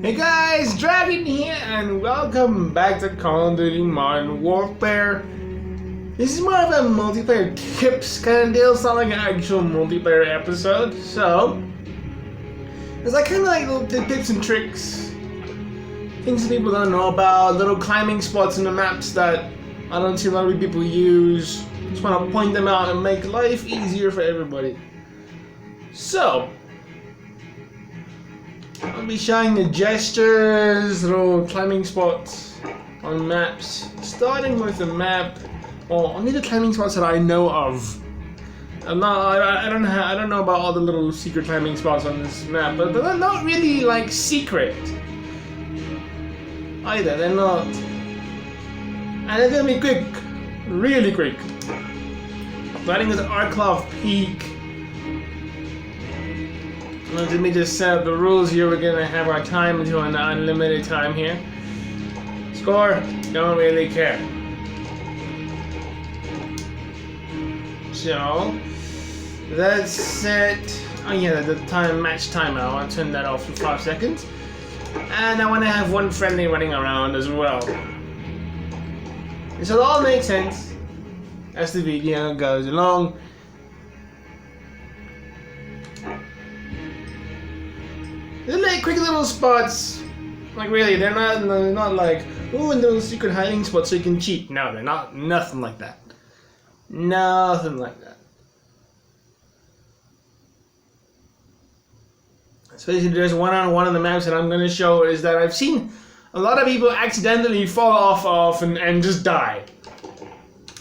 Hey guys, Dragon here, and welcome back to Call of Duty Modern Warfare. This is more of a multiplayer tips kind of deal. It's not like an actual multiplayer episode, so it's like kind of like little tips and tricks, things that people don't know about, little climbing spots in the maps that I don't see a lot of people use. Just want to point them out and make life easier for everybody. So I'll be showing the gestures, little climbing spots on maps. Starting with the map, only the climbing spots that I know of. I don't know about all the little secret climbing spots on this map, but they're not really like secret either. They're not, and they're gonna be quick, really quick. Starting with Arclough Peak. Let me just set up the rules here. We're gonna have our time until an unlimited time here. Score, don't really care. So that's set. Oh yeah, the match timer. I'll turn that off for 5 seconds. And I want to have one friendly running around as well. This will all make sense as the video goes along. They're like quick little spots. Like really, they're not like, ooh, and those secret hiding spots so you can cheat. No, they're not. Nothing like that. Nothing like that. Especially there's one-on-one on the maps that I'm going to show is that I've seen a lot of people accidentally fall off and just die.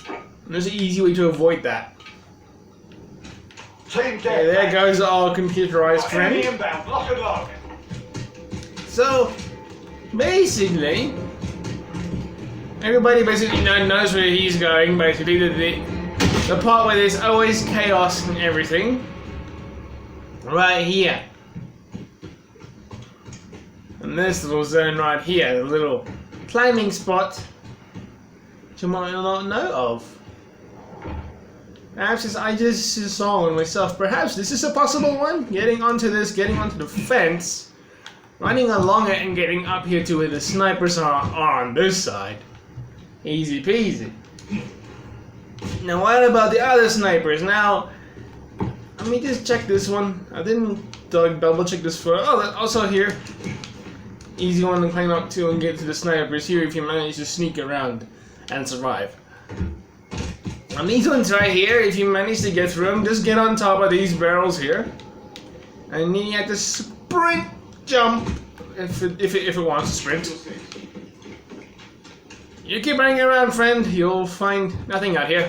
And there's an easy way to avoid that. Okay, there goes our computerized friend. So, basically, everybody knows where he's going. Basically, the part where there's always chaos and everything, right here. And this little zone right here, the little climbing spot, which you might not know of. Perhaps I just saw one myself. Perhaps this is a possible one. Getting onto the fence, running along it, and getting up here to where the snipers are on this side. Easy peasy. Now, what about the other snipers? Now, let me just check this one. I didn't double check this for. Oh, that's also here. Easy one to climb up to and get to the snipers here if you manage to sneak around and survive. And these ones right here, if you manage to get through them, just get on top of these barrels here, and then you have to sprint jump if it wants to sprint. You keep running around, friend, you'll find nothing out here.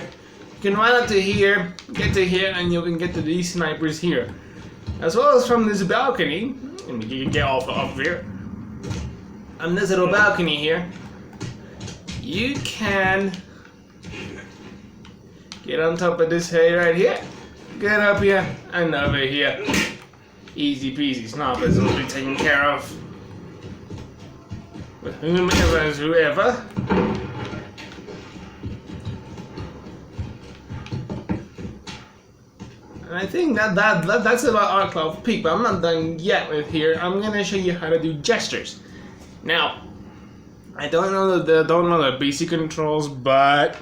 You can run up to here, get to here, and you can get to these snipers here, as well as from this balcony. And you can get off here. On this little balcony here, you can get on top of this hay right here. Get up here and over here. Easy peasy. Snipers will be taken care of. With whomever is whoever. And I think that's about Arclough Peak, but I'm not done yet with here. I'm gonna show you how to do gestures. Now, I don't know the basic controls, but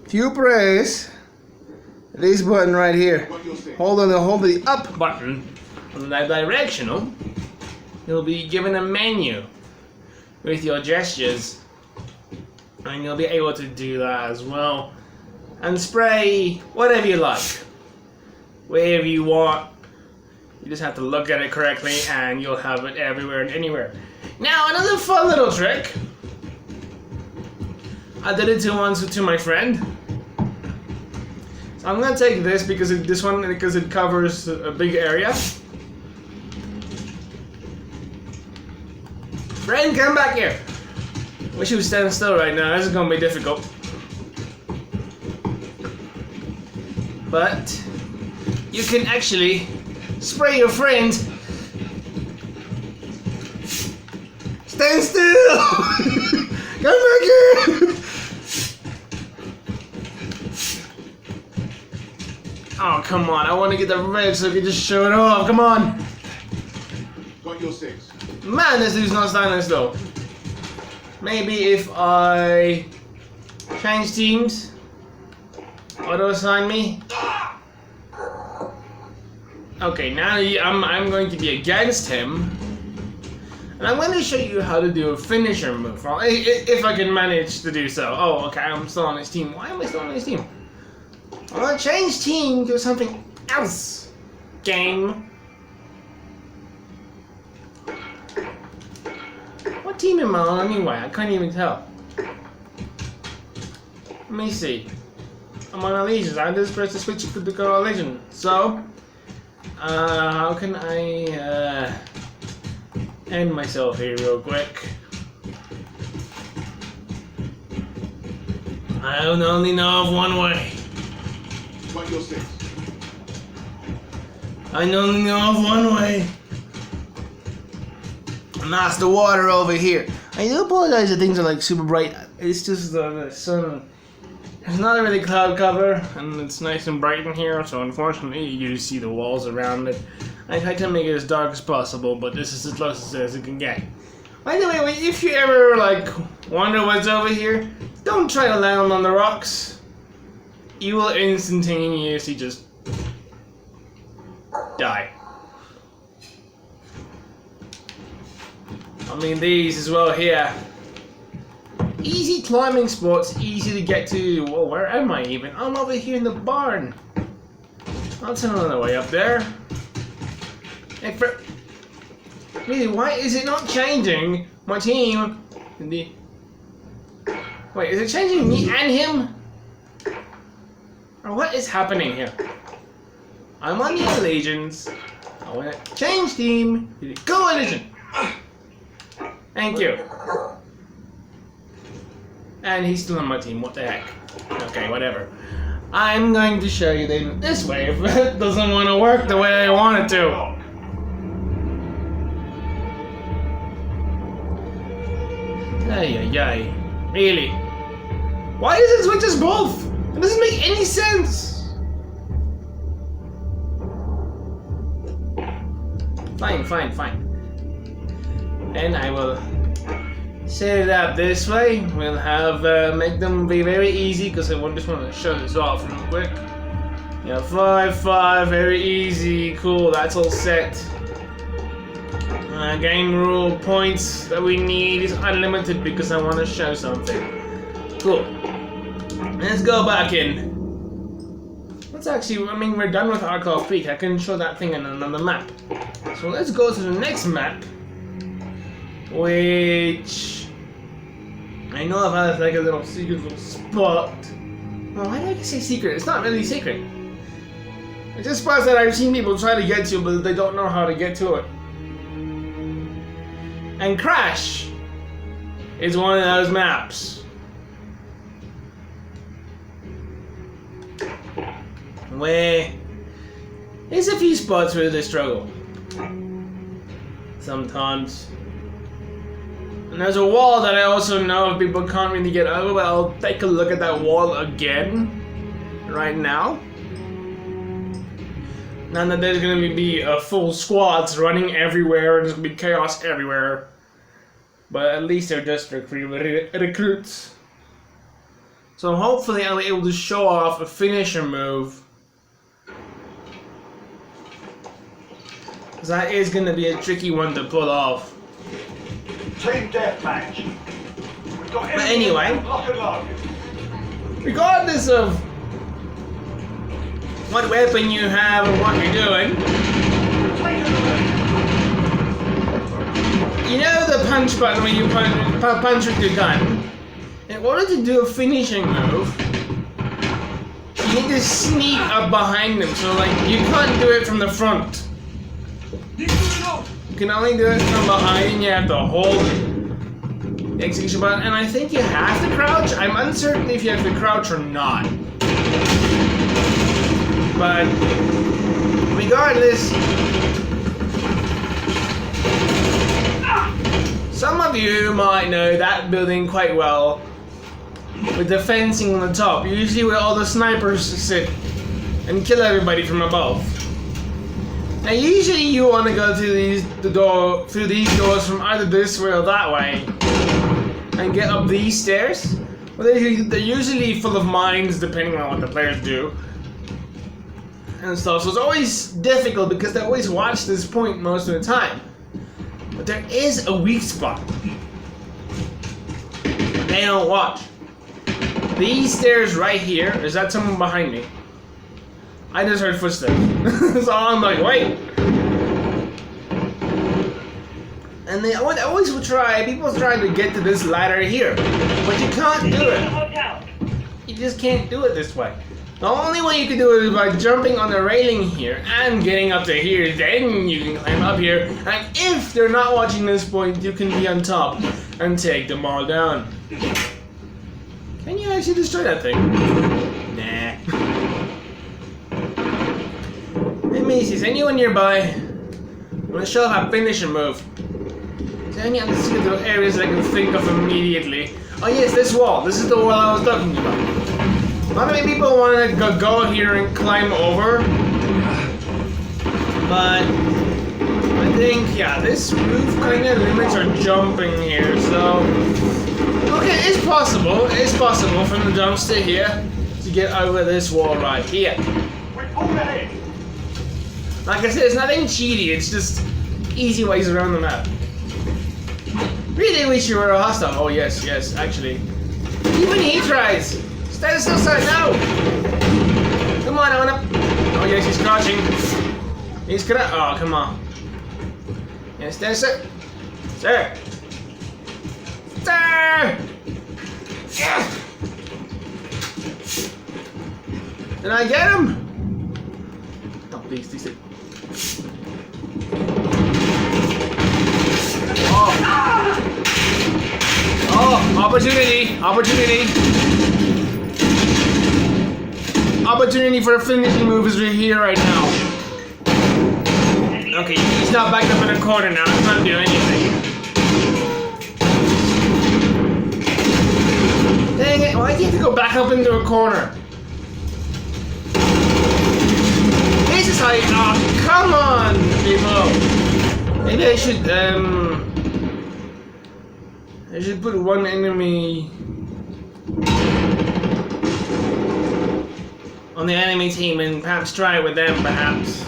if you press this button right here, hold the up button on the directional, you'll be given a menu with your gestures, and you'll be able to do that as well, and spray whatever you like, wherever you want. You just have to look at it correctly, and you'll have it everywhere and anywhere. Now, another fun little trick. I did it once to my friend. So I'm gonna take this because it covers a big area. Friend, come back here. Wish you would stand still right now. This is gonna be difficult. But you can actually spray your friend. Stand still. Come back here. Oh, come on. I want to get the red so I can just show it off. Come on. Got your 6. Man, this dude's not standing still. Maybe if I change teams, auto-assign me. Okay, now I'm going to be against him. And I'm going to show you how to do a finisher move, if I can manage to do so. Oh, okay, I'm still on his team. Why am I still on his team? I want to change team to something else. Game. What team am I on anyway? I can't even tell. Let me see. I'm on Allegiance. I just pressed the switch to the coalition. So, how can I end myself here real quick? I only know of one way. What your six? I only know of one way. And that's the water over here. I do apologize that things are like super bright. It's just the sun. There's not really cloud cover, and it's nice and bright in here, so unfortunately you see the walls around it. I tried to make it as dark as possible, but this is as close as it can get. By the way, if you ever like wonder what's over here, don't try to land on the rocks. You will instantaneously just die. I mean, these as well here. Easy climbing spots, easy to get to. Whoa, where am I even? I'm over here in the barn. That's another way up there. Hey, really, why is it not changing my team? Wait, is it changing me and him? Or what is happening here? I'm on the Allegiance. I want to change team. Coalition. Thank you. And he's still on my team, what the heck. Okay, whatever. I'm going to show you this way if it doesn't want to work the way I want it to. Ay, ay, ay. Really? Why does it switch us both? It doesn't make any sense. Fine, fine, fine. And I will set it up this way. We'll have make them be very easy because I just want to show this off real quick. Yeah, 5-5, very easy, cool. That's all set. Game rule points that we need is unlimited because I want to show something. Cool. Let's go back in. Let's actually, I mean, we're done with Arcall Peak. I can show that thing on another map. So let's go to the next map, which I know I've had like a little secret little spot. Well, why did I say secret? It's not really secret. It's just spots that I've seen people try to get to, but they don't know how to get to it. And Crash is one of those maps. Where there's a few spots where they struggle. Sometimes. And there's a wall that I also know people can't really get over, but I'll take a look at that wall again right now. Now that there's gonna be full squads running everywhere and there's gonna be chaos everywhere. But at least they're just recruits. So hopefully I'll be able to show off a finisher move. Because that is gonna be a tricky one to pull off. Team deathmatch. But anyway, regardless of what weapon you have and what you're doing, you know the punch button when you punch with your gun. In order to do a finishing move, you need to sneak up behind them. So like you can't do it from the front. You can only do it from behind, and you have to hold the execution button. And I think you have to crouch. I'm uncertain if you have to crouch or not. But regardless, some of you might know that building quite well, with the fencing on the top, usually where all the snipers sit and kill everybody from above. Now usually you want to go through these doors from either this way or that way, and get up these stairs. But they're usually full of mines, depending on what the players do, and stuff. So it's always difficult because they always watch this point most of the time. But there is a weak spot. They don't watch. These stairs right here. Is that someone behind me? I just heard footsteps. So I'm like, wait. And they always will try, people try to get to this ladder here. But you can't do it. You just can't do it this way. The only way you can do it is by jumping on the railing here and getting up to here. Then you can climb up here. And if they're not watching this point, you can be on top and take them all down. Can you actually destroy that thing? Nah. Let me see, is anyone nearby? I'm gonna show how I finish a move. Is there any other little areas I can think of immediately? Oh yes, this wall. This is the wall I was talking about. Not many people want to go here and climb over. But I think, yeah, this roof kind of limits our jumping here, so... Okay, it's possible from the jumps to here to get over this wall right here. Like I said, it's nothing cheaty, it's just easy ways around the map. Really wish you were a hostile. Oh yes, actually. Even he tries! Stay still, sir, no! Come on, I wanna... Oh yes, he's crouching. He's gonna... Oh, come on. Yes, there, sir. Sir! Sir! Yeah. Did I get him? Oh, please. Oh, opportunity for a finishing move is right here right now. Okay, he's not backed up in a corner now. I can't do anything. Dang it! Why do you have to go back up into a corner? This is how you... Oh, come on, people! Maybe I should put one enemy on the enemy team and perhaps try it with them, perhaps.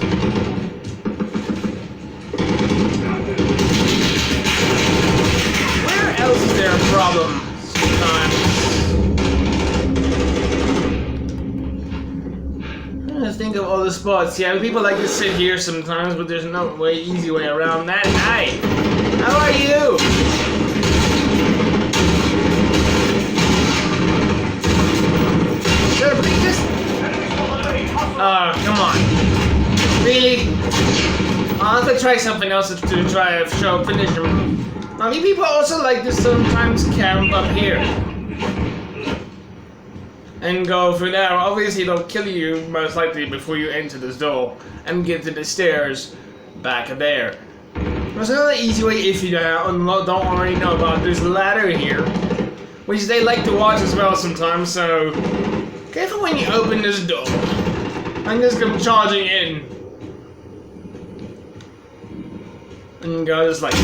Where else is there a problem sometimes? I'm trying to think of all the spots. Yeah, people like to sit here sometimes, but there's no easy way around that. Hi! How are you? Sure, but just... Oh, come on. Really? I'll have to try something else to try to finish them. I mean, people also like to sometimes camp up here. And go through there. Obviously, they'll kill you most likely before you enter this door and get to the stairs back there. There's another easy way if you don't already know about this ladder here, which they like to watch as well sometimes, so careful when you open this door. I'm just come charging in. And go just like,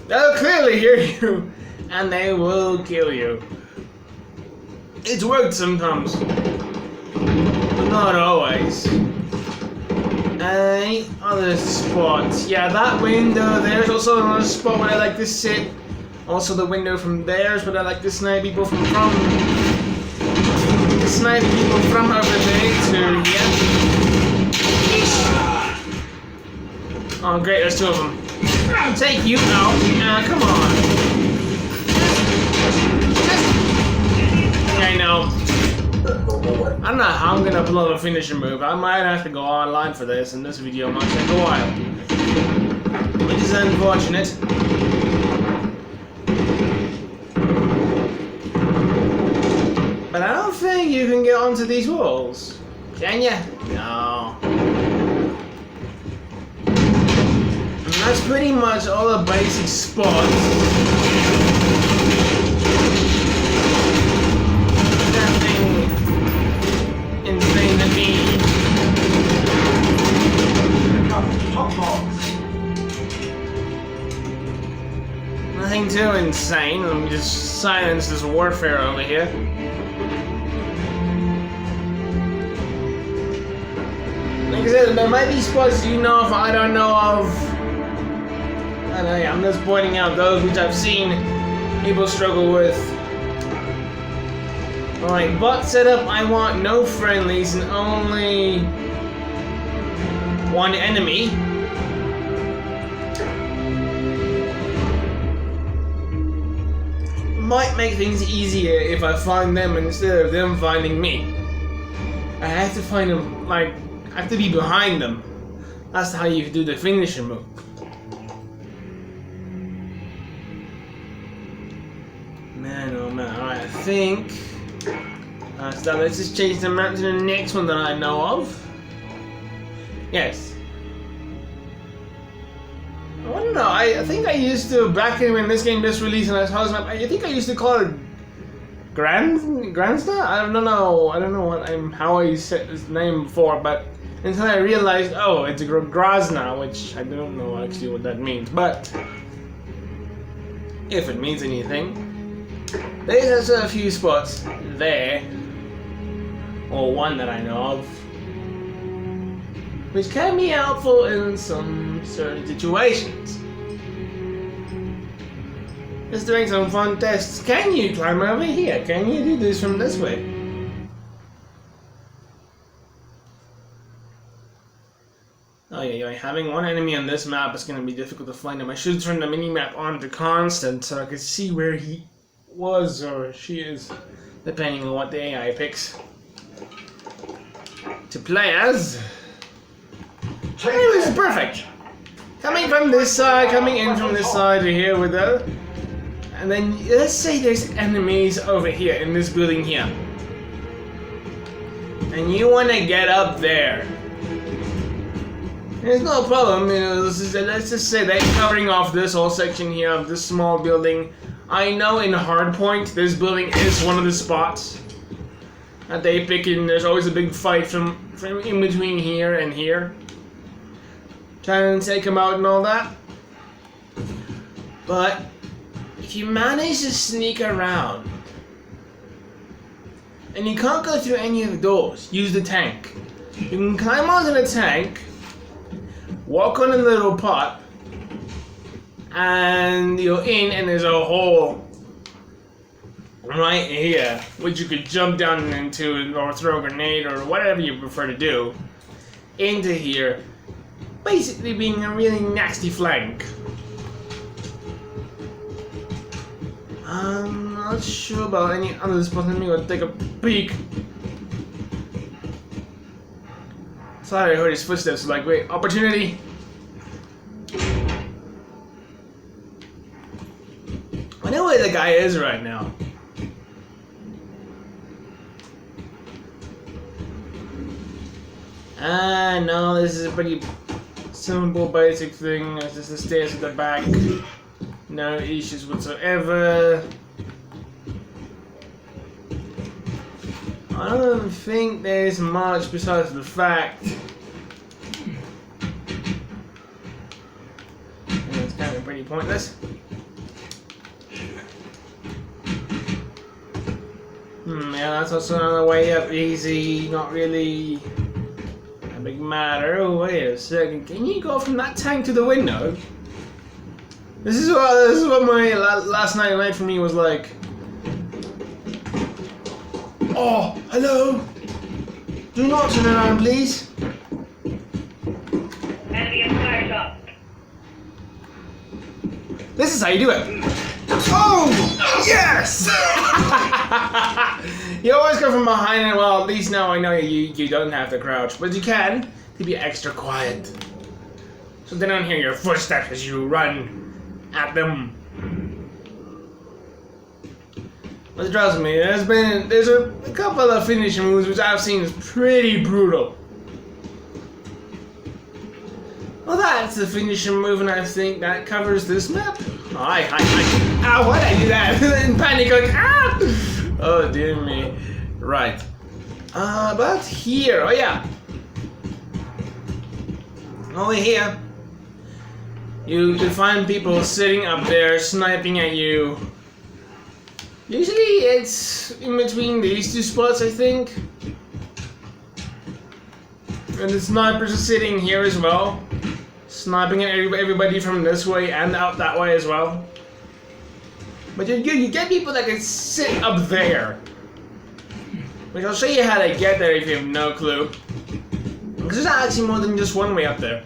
they'll clearly hear you, and they will kill you. It's worked sometimes, but not always. Any other spots? Yeah, that window there's also another spot where I like to sit. Also the window from there's where I like to snipe people from. Snipe people from over there to here. Oh great, there's two of them. Take you out. Come on. I know. I don't know how I'm gonna upload a finishing move. I might have to go online for this, and this video might take a while. Which is unfortunate. But I don't think you can get onto these walls. Can ya? No. And that's pretty much all the basic spots. too insane. Let me just silence this warfare over here. Like I said, there might be spots you know of I don't know of. And I'm just pointing out those which I've seen people struggle with. Alright, bot setup, I want no friendlies and only one enemy. Might make things easier if I find them instead of them finding me. I have to find them, like, I have to be behind them. That's how you do the finisher move. Man, oh man, alright, I think... so let's just change the map to the next one that I know of. Yes. I don't know, I think I used to, back when this game just released and I saw this map, I think I used to call it Grandsna? I don't know what how I said this name before, but until I realized, oh, it's Grozna, which I don't know actually what that means, but if it means anything. There's a few spots there, or one that I know of, which can be helpful in some certain situations. Just doing some fun tests. Can you climb over here? Can you do this from this way? Oh yeah, having one enemy on this map is going to be difficult to find him. I should turn the mini-map on to constant so I can see where he was or she is, depending on what the AI picks to play as. Anyways, perfect. Coming from this side, coming in from this side to here with the, and then let's say there's enemies over here in this building here, and you want to get up there. There's no problem, you know. Let's just say they're covering off this whole section here of this small building. I know in Hardpoint, this building is one of the spots that they pick in. There's always a big fight from in between here and here, trying to take them out and all that. But if you manage to sneak around and you can't go through any of the doors, use the tank. You can climb onto the tank, walk on a little pot, and you're in, and there's a hole right here which you could jump down into or throw a grenade or whatever you prefer to do into here, basically being a really nasty flank. I'm not sure about any other spots. Let me go take a peek. Sorry, I heard his footsteps. Like, wait, opportunity. I know where the guy is right now. No, this is a pretty simple, basic thing. It's just the stairs at the back. No issues whatsoever. I don't think there's much besides the fact. And it's kind of pretty pointless. Yeah, that's also another way up. Easy, not really a big matter. Oh, wait a second. Can you go from that tank to the window? This is what my last night for me was like. Oh, hello. Do not turn around, please. Enemy is fired up. This is how you do it. Oh, yes! You always come from behind, and well, at least now I know you don't have to crouch, but you can to be extra quiet, so they don't hear your footsteps as you run at them. But trust me, there's a couple of finishing moves which I've seen is pretty brutal. Well, that's the finishing move, and I think that covers this map. Oh, hi. Ow, why'd I do that? In panic, like, ah! Oh, dear me. Right. But here, oh yeah. Over here. You find people sitting up there sniping at you. Usually it's in between these two spots, I think. And the snipers are sitting here as well, sniping at everybody from this way and out that way as well. But you get people that can sit up there. Which I'll show you how to get there if you have no clue. Because there's actually more than just one way up there.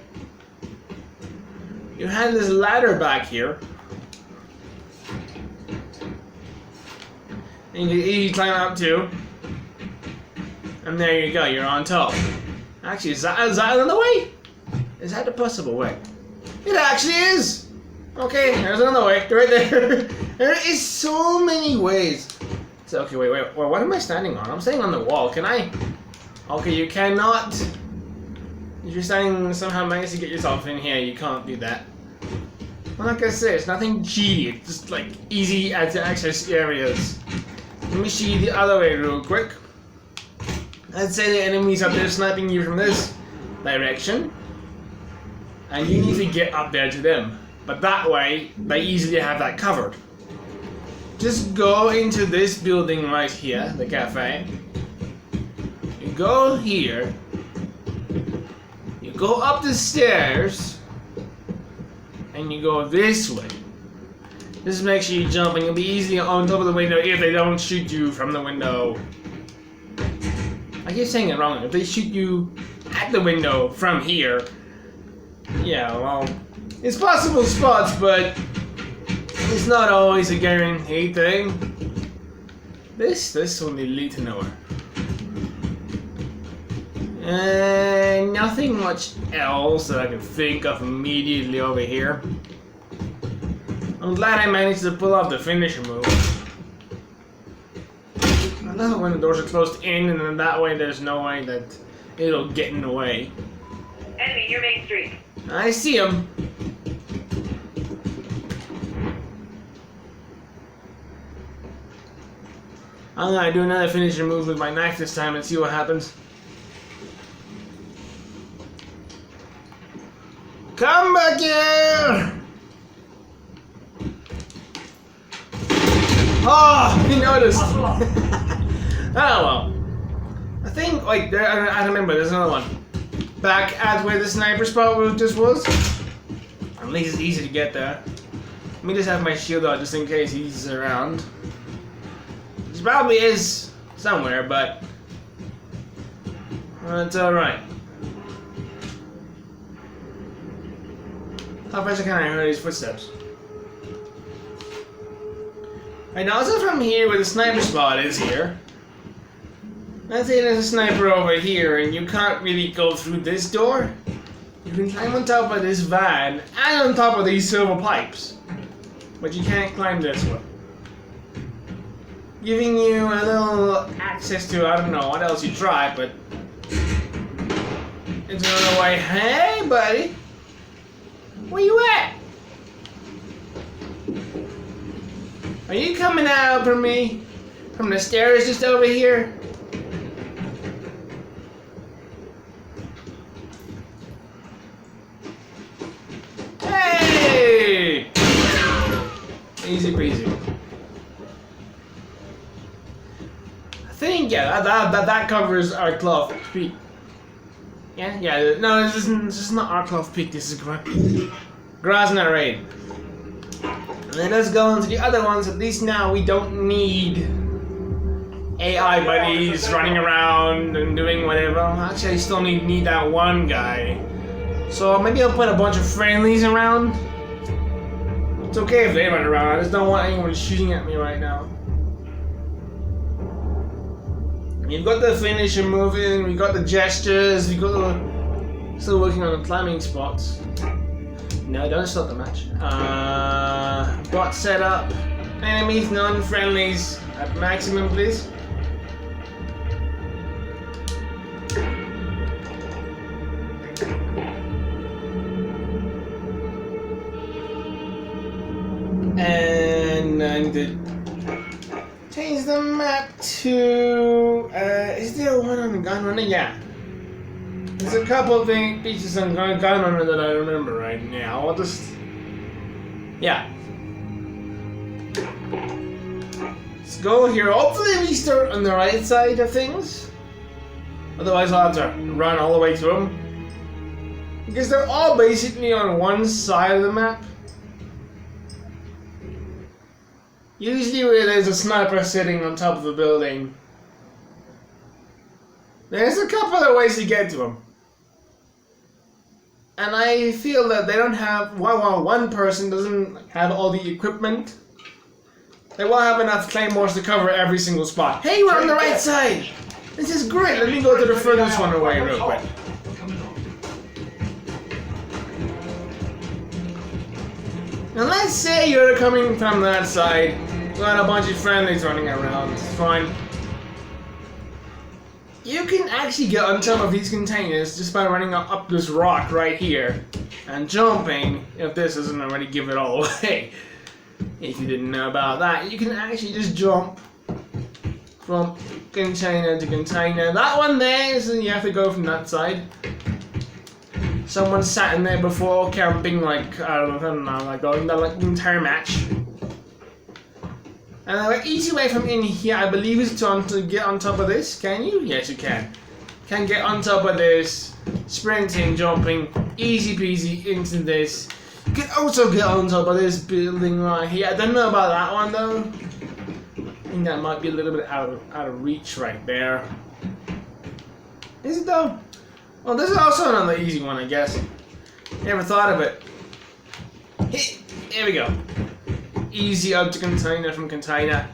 You have this ladder back here. And you climb up too. And there you go, you're on top. Actually, is that another way? Is that the possible way? It actually is! Okay, there's another way, right there. There is so many ways. So, okay, wait, what am I standing on? I'm standing on the wall, can I? Okay, you cannot. If you're standing, somehow manage to get yourself in here, you can't do that. Well, like I said, it's nothing cheaty, it's just like easy to access areas. Let me see the other way real quick. Let's say the enemy's up there sniping you from this direction. And you need to get up there to them. But that way, they easily have that covered. Just go into this building right here, the cafe. You go here. You go up the stairs. And you go this way. Just make sure you jump and you'll be easily on top of the window if they don't shoot you from the window. I keep saying it wrong. If they shoot you at the window from here, yeah, well, it's possible spots, but it's not always a guaranteed thing. This will lead to nowhere. And nothing much else that I can think of immediately over here. I'm glad I managed to pull off the finisher move. I love it when the doors are closed in, and then that way there's no way that it'll get in the way. Enemy, your main street. I see him. I'm gonna do another finisher move with my knife this time and see what happens. Come back here! Oh, he noticed. Oh well. I think like there. I remember there's another one. Back at where the sniper spot just was. At least it's easy to get there. Let me just have my shield out just in case he's around. He probably is somewhere, but it's alright. How fast can I hear his footsteps? Right now, also from here where the sniper spot is here. Let's say there's a sniper over here and you can't really go through this door. You can climb on top of this van and on top of these silver pipes. But you can't climb this one. Giving you a little access to, I don't know what else you try, but it's another way. Hey buddy! Where you at? Are you coming out from me? From the stairs just over here? Hey! Easy peasy. I think, yeah, that covers our cloth peak. Yeah, no, this is not our cloth peak, this is Grozna Raid. And then let's go into the other ones. At least now we don't need AI buddies running around and doing whatever. Actually, I still need that one guy. So maybe I'll put a bunch of friendlies around. It's okay if they run around. I just don't want anyone shooting at me right now. You've got the finisher moving, we've got the gestures, we've got the... Still working on the climbing spots. No, don't stop the match. Bot setup. Enemies, non-friendlies at maximum, please. And I'm good. Change the map to... is there one on the gun runner? Yeah. There's a couple of pieces on gun runner that I remember right now. I'll just Yeah. Let's go here. Hopefully we start on the right side of things. Otherwise I'll have to run all the way through them. Because they're all basically on one side of the map. Usually where there's a sniper sitting on top of a building. There's a couple of ways to get to them. And I feel that they don't have, while one person doesn't have all the equipment, they won't have enough claymores to cover every single spot. Hey, we're on the right side! This is great! Let me go to the furthest one away real quick. Now let's say you're coming from that side, got a bunch of friendlies running around, it's fine. You can actually get on top of these containers just by running up this rock right here and jumping, if this doesn't already give it all away. If you didn't know about that, you can actually just jump from container to container. That one there is, you have to go from that side. Someone sat in there before camping like, I don't know, like going down like an entire match. And the easy way from in here, I believe, is to get on top of this. Can you? Yes, you can. Can get on top of this, sprinting, jumping, easy peasy into this. You can also get on top of this building right here. I don't know about that one though. I think that might be a little bit out of reach right there. Is it though? Well, this is also another easy one, I guess. Never thought of it. Here we go. Easy up to container from container.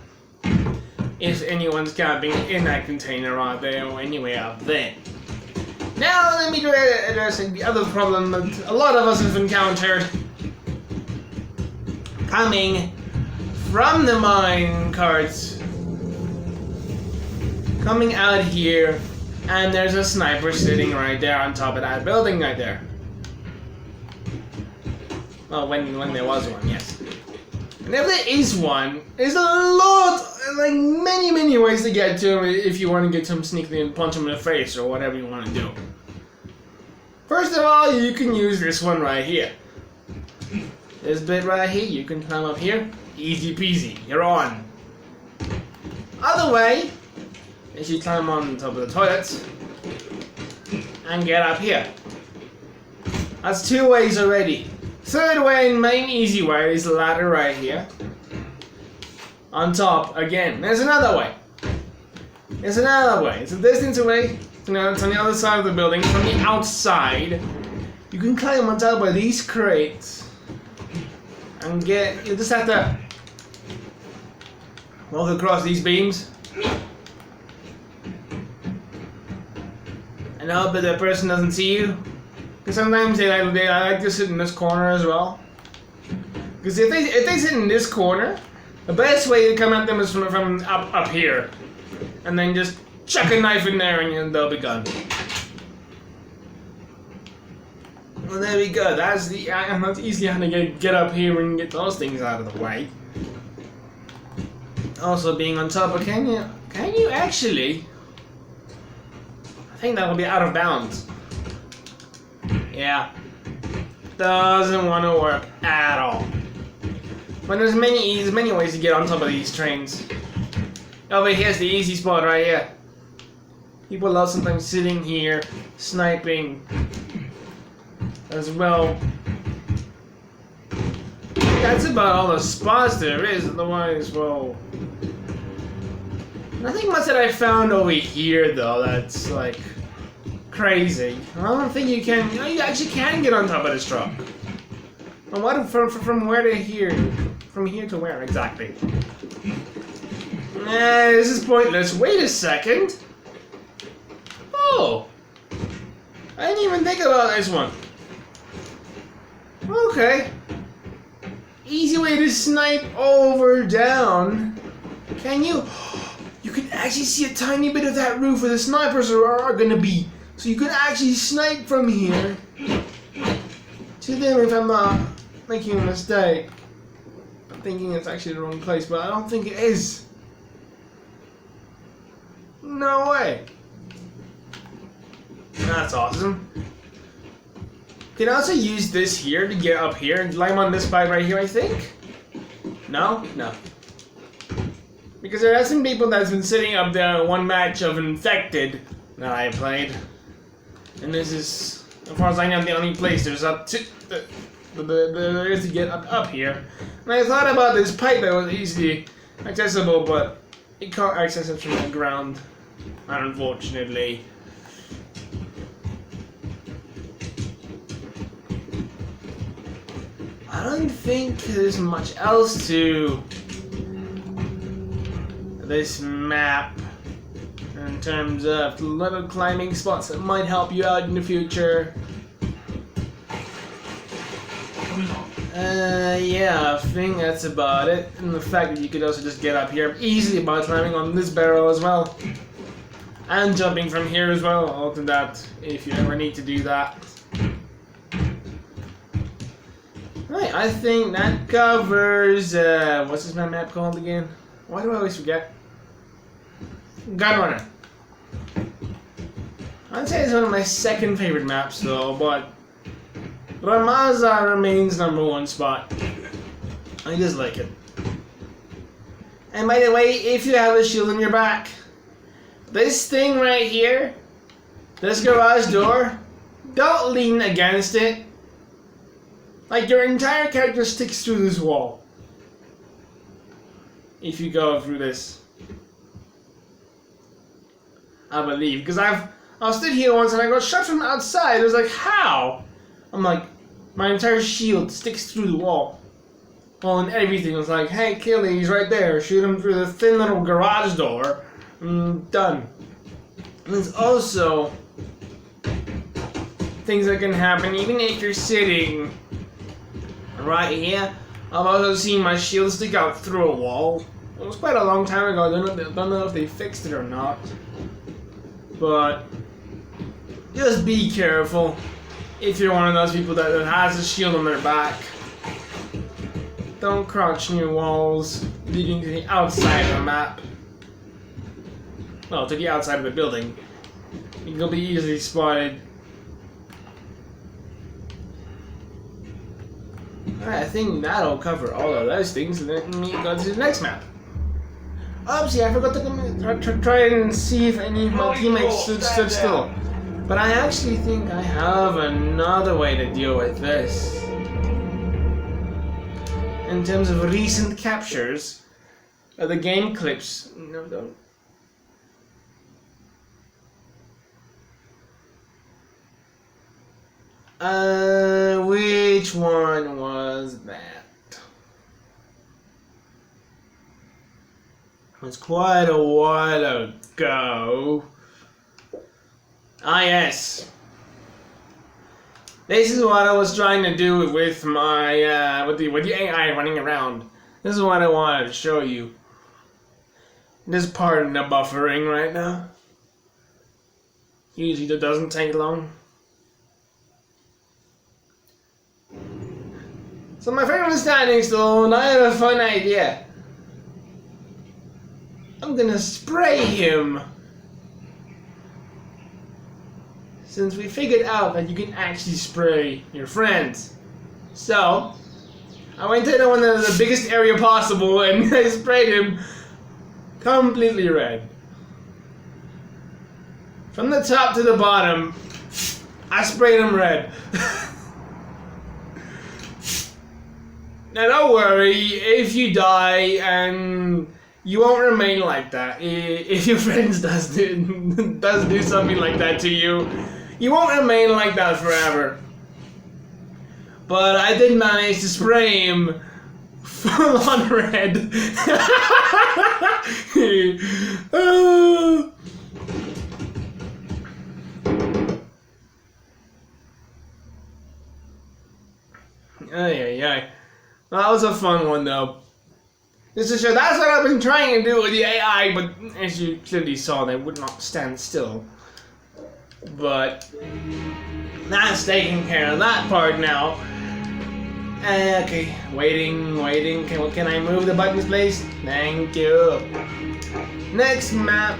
If anyone's camping in that container right there or anywhere up there. Now let me address the other problem that a lot of us have encountered. Coming from the mine carts. Coming out here, and there's a sniper sitting right there on top of that building right there. Well, when there was one, yes. And if there is one, there's a lot, like many ways to get to him if you want to get to him sneakily and punch him in the face or whatever you want to do. First of all, you can use this one right here. This bit right here, you can climb up here, easy peasy, you're on. Other way is you climb on top of the toilets and get up here. That's two ways already. Third way and main easy way is the ladder right here. On top again. There's another way. There's another way. It's a distance away. It's on the other side of the building. From the outside, you can climb on top of these crates and get. You just have to walk across these beams and hope that the person doesn't see you. Because sometimes they like to sit in this corner as well. Because if they sit in this corner, the best way to come at them is from up here, and then just chuck a knife in there and they'll be gone. Well, there we go. That's easily how to get up here and get those things out of the way. Also, being on top of can you actually? I think that will be out of bounds. Yeah, doesn't want to work at all. But there's many ways to get on top of these trains. Over here's the easy spot right here. People love sometimes sitting here, sniping as well. That's about all the spots there is, otherwise, well... Nothing much that I found over here though that's like... crazy. I don't think you can. You know, you actually can get on top of this truck. And what from where to here? From here to where exactly? This is pointless. Wait a second. Oh, I didn't even think about this one. Okay. Easy way to snipe over down. Can you? You can actually see a tiny bit of that roof where the snipers are gonna be. So you can actually snipe from here to them if I'm not making a mistake. I'm thinking it's actually the wrong place, but I don't think it is. No way. That's awesome. You can also use this here to get up here and climb on this pipe right here, I think. No? No. Because there are some people that's been sitting up there in one match of Infected that I played. And this is, as far as I know, the only place there's up to there is to get up here. And I thought about this pipe that was easily accessible, but it can't access it from the ground, unfortunately. I don't think there's much else to this map in terms of little climbing spots that might help you out in the future. Yeah, I think that's about it. And the fact that you could also just get up here easily by climbing on this barrel as well. And jumping from here as well. I'll do that if you ever need to do that. Right, I think that covers, what's this map called again? Why do I always forget? Gunrunner. I'd say it's one of my second favorite maps though, but Ramaza remains #1 spot. I just like it. And by the way, if you have a shield on your back, this thing right here, this garage door, don't lean against it. Like, your entire character sticks through this wall. If you go through this. I believe. Because I stood here once and I got shot from outside. It was like, how? I'm like, my entire shield sticks through the wall. Well, and everything was like, hey, kill him, he's right there. Shoot him through the thin little garage door. Done. And there's also things that can happen even if you're sitting right here. I've also seen my shield stick out through a wall. It was quite a long time ago. I don't know if they fixed it or not. But just be careful if you're one of those people that has a shield on their back. Don't crouch near walls leading to the outside of the map. Well, to the outside of the building. You'll be easily spotted. Alright, I think that'll cover all of those things, and then we go to the next map. Oopsie, I forgot to try and see if any of my teammates stood still. But I actually think I have another way to deal with this. In terms of recent captures of the game clips. No, don't. Which one was that? It was quite a while ago. Ah, yes. This is what I was trying to do with my with the AI running around. This is what I wanted to show you. Just pardon the buffering right now. Usually that doesn't take long. So my friend was standing still, and I had a fun idea. I'm gonna spray him. Since we figured out that you can actually spray your friends. So, I went to the one of the biggest area possible and I sprayed him completely red. From the top to the bottom, I sprayed him red. Now don't worry, if you die and you won't remain like that. If your friends does do something like that to you, you won't remain like that forever. But I did manage to spray him full on red. Ay. That was a fun one though. Just to show, that's what I've been trying to do with the AI, but as you clearly saw, they would not stand still. But that's taking care of that part now. Okay, waiting. Can I move the buttons, please? Thank you. Next map.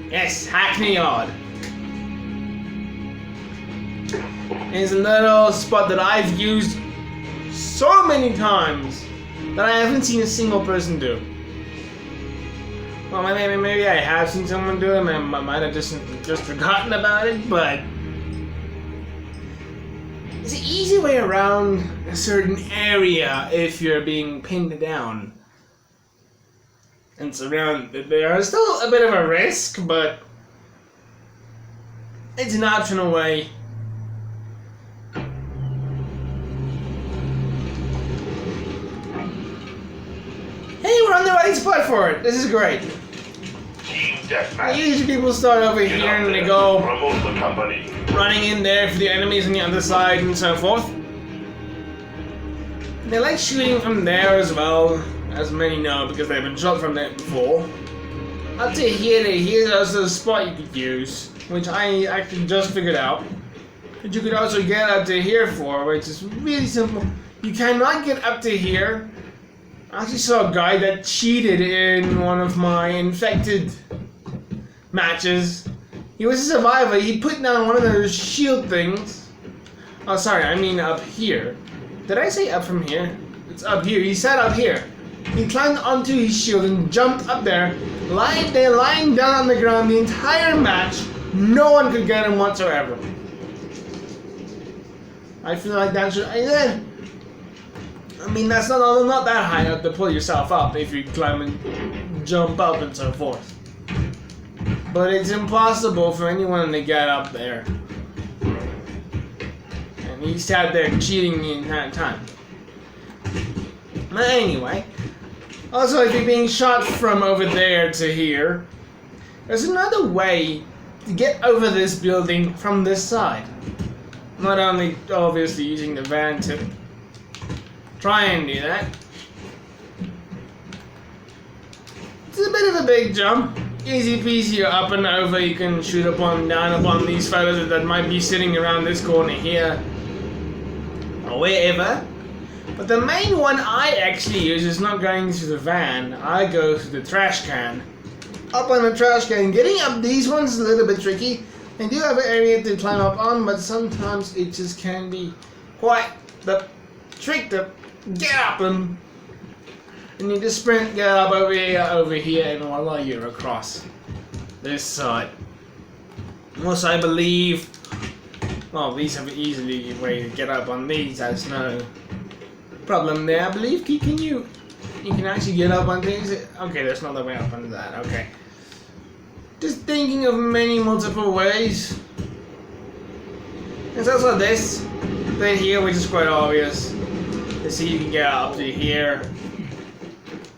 Yes, Hackney Yard. is a little spot that I've used so many times that I haven't seen a single person do. Well, maybe I have seen someone do it, and I might have just forgotten about it, but it's an easy way around a certain area if you're being pinned down and surrounded. There is still a bit of a risk, but it's an optional way. Hey, we're on the right spot for it. This is great. Team deathmatch. Usually people start over here and they go Promote the company. running in there for the enemies on the other side and so forth. They like shooting from there as well, as many know because they've been shot from there before. Up to here, here's also a spot you could use, which I actually just figured out. But you could also get up to here for, which is really simple. You cannot get up to here. I actually saw a guy that cheated in one of my infected matches. He was a survivor. He put down one of those shield things. Oh, sorry, I mean up here. Did I say up from here? It's up here. He sat up here. He climbed onto his shield and jumped up there, lying down on the ground the entire match. No one could get him whatsoever. I feel like that should. I mean, that's not that high up to pull yourself up if you climb and jump up and so forth. But it's impossible for anyone to get up there. And he sat there cheating the entire time. But anyway, also if you're being shot from over there to here, there's another way to get over this building from this side. Not only obviously using the van to try and do that. It's a bit of a big jump. Easy peasy, you're up and over. You can shoot down upon these fellas that might be sitting around this corner here. Or wherever. But the main one I actually use is not going through the van. I go through the trash can. Up on the trash can. Getting up these ones is a little bit tricky. They do have an area to climb up on, but sometimes it just can be quite the trick to get up them. And you just sprint, get up over here, and voila, you're across this side. Also, I believe, well, these have an easily way to get up on these. There's no problem there. I believe you can actually get up on things. Okay, there's no other way up on that. Okay. Just thinking of many multiple ways. There's also this right here, which is quite obvious. You see, you can get up to here.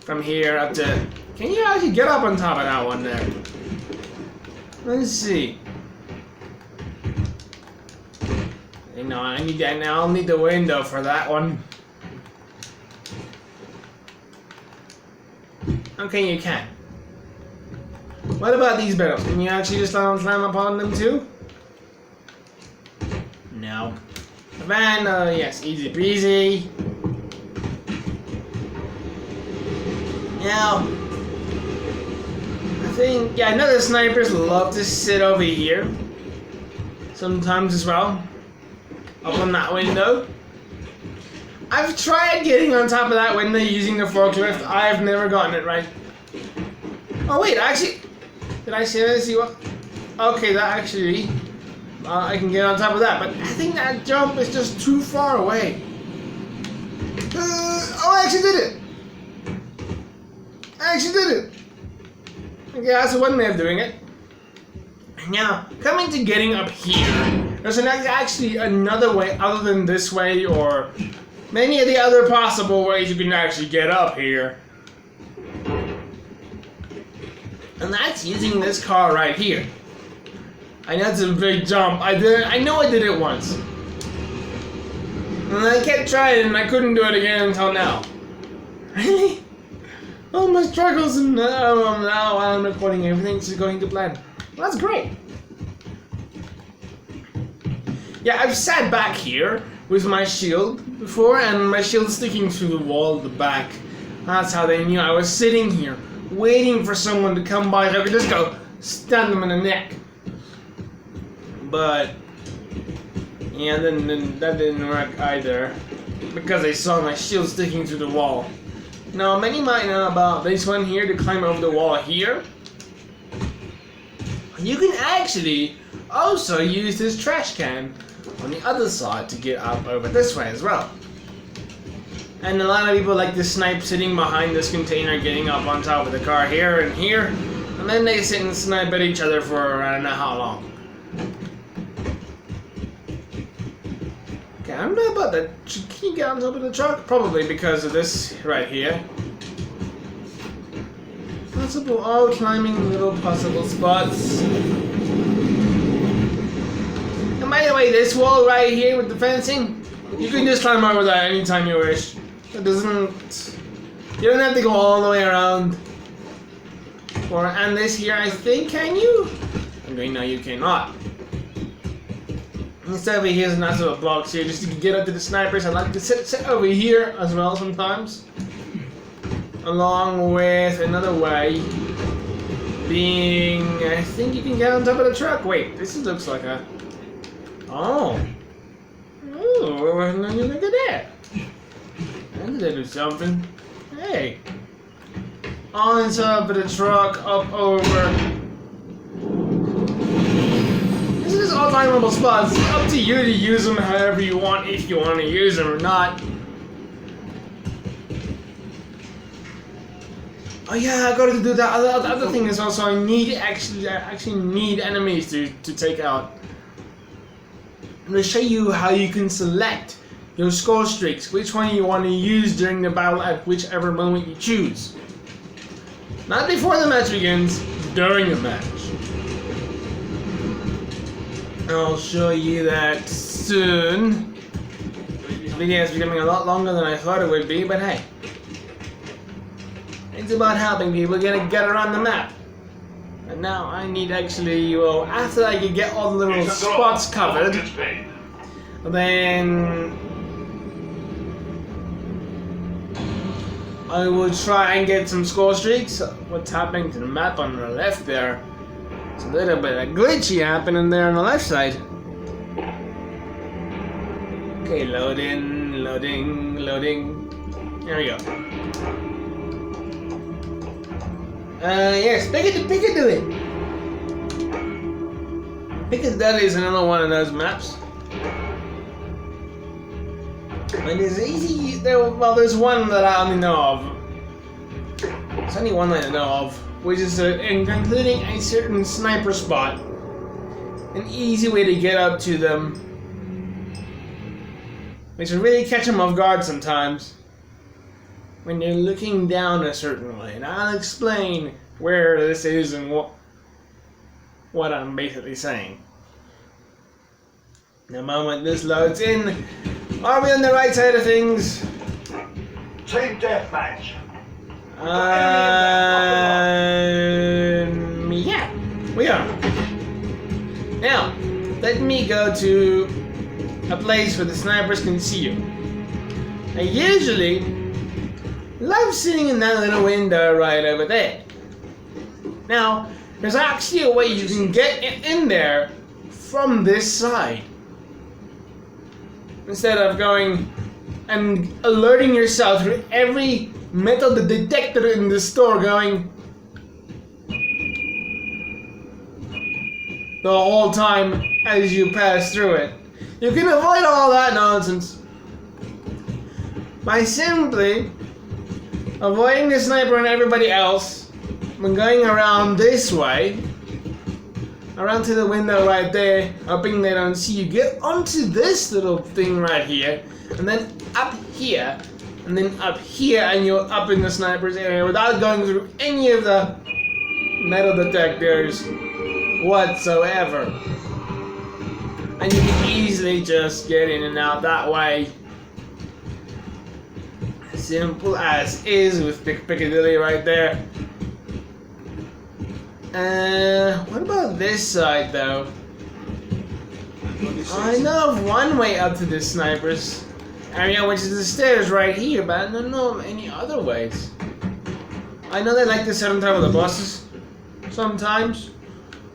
From here up to... Can you actually get up on top of that one there? Let's see. You know, I need that now. I'll need the window for that one. Okay, you can. What about these barrels? Can you actually just climb upon them too? No. The van, yes, easy breezy. Now, I think, yeah, I know the snipers love to sit over here. Sometimes as well. Up on that window. I've tried getting on top of that window using the forklift. I've never gotten it right. Oh wait, actually, did I see what? Okay, that actually, I can get on top of that, but I think that jump is just too far away. Oh, I actually did it. I actually did it. Okay, that's one way of doing it. Now, coming to getting up here, there's actually another way other than this way or many of the other possible ways you can actually get up here. And that's using this car right here. I know it's a big jump. I know I did it once. And I kept trying and I couldn't do it again until now. Really? Oh, my struggles, and now I'm recording everything's going to plan. Well, that's great. Yeah, I've sat back here with my shield before, and my shield sticking through the wall at the back. That's how they knew I was sitting here, waiting for someone to come by so I could just go stab them in the neck. But Yeah, then that didn't work either. Because I saw my shield sticking through the wall. Now, many might know about this one here to climb over the wall here. You can actually also use this trash can on the other side to get up over this way as well. And a lot of people like to snipe sitting behind this container, getting up on top of the car here and here. And then they sit and snipe at each other for I don't know how long. Okay, I don't know about that. Can you get on top of the truck? Probably because of this right here. Possible, all climbing little possible spots. And by the way, this wall right here with the fencing, you can just climb over that anytime you wish. It doesn't. You don't have to go all the way around. And this here, I think, can you? Okay, no, you cannot. Instead over here is a nice little box here, just to get up to the snipers. I like to sit over here as well sometimes. Along with another way being, I think you can get on top of the truck. Wait, this looks like a. Oh. Oh, look at that. Did they do something? Hey. On top of the truck, up over. This is all climbable spots. It's up to you to use them however you want, if you want to use them or not. Oh yeah, I got to do that. The other thing is also I actually need enemies to take out. I'm going to show you how you can select your score streaks, which one you want to use during the battle at whichever moment you choose. Not before the match begins, during the match. I'll show you that soon. This video is becoming a lot longer than I thought it would be, but hey. It's about helping people get around the map. And now I need actually, well, after I can get all the little spots covered, then I will try and get some score streaks. What's happening to the map on the left there? It's a little bit of glitchy happening there on the left side. Okay, loading, loading, loading. There we go. Yes, Piccadilly. Piccadilly is another one of those maps. And it's easy. Well, there's one that I only know of. There's only one that I know of, which is including a certain sniper spot. An easy way to get up to them, which will really catch them off guard sometimes when they're looking down a certain way. And I'll explain where this is and what I'm basically saying. The moment this loads in, are we on the right side of things? Team deathmatch. Yeah, we are. Now, let me go to a place where the snipers can see you. I usually love sitting in that little window right over there. Now, there's actually a way you can get in there from this side. Instead of going and alerting yourself through every metal detector in the store going the whole time as you pass through it. You can avoid all that nonsense by simply avoiding the sniper and everybody else when going around this way, around to the window right there, hoping they don't see you. Get onto this little thing right here, and then up here, and then up here, and you're up in the sniper's area without going through any of the metal detectors whatsoever. And you can easily just get in and out that way. Simple as is with Piccadilly right there. What about this side though? I know of one way up to the snipers area, which is the stairs right here, but I don't know of any other ways. I know they like to sit on top of the buses sometimes.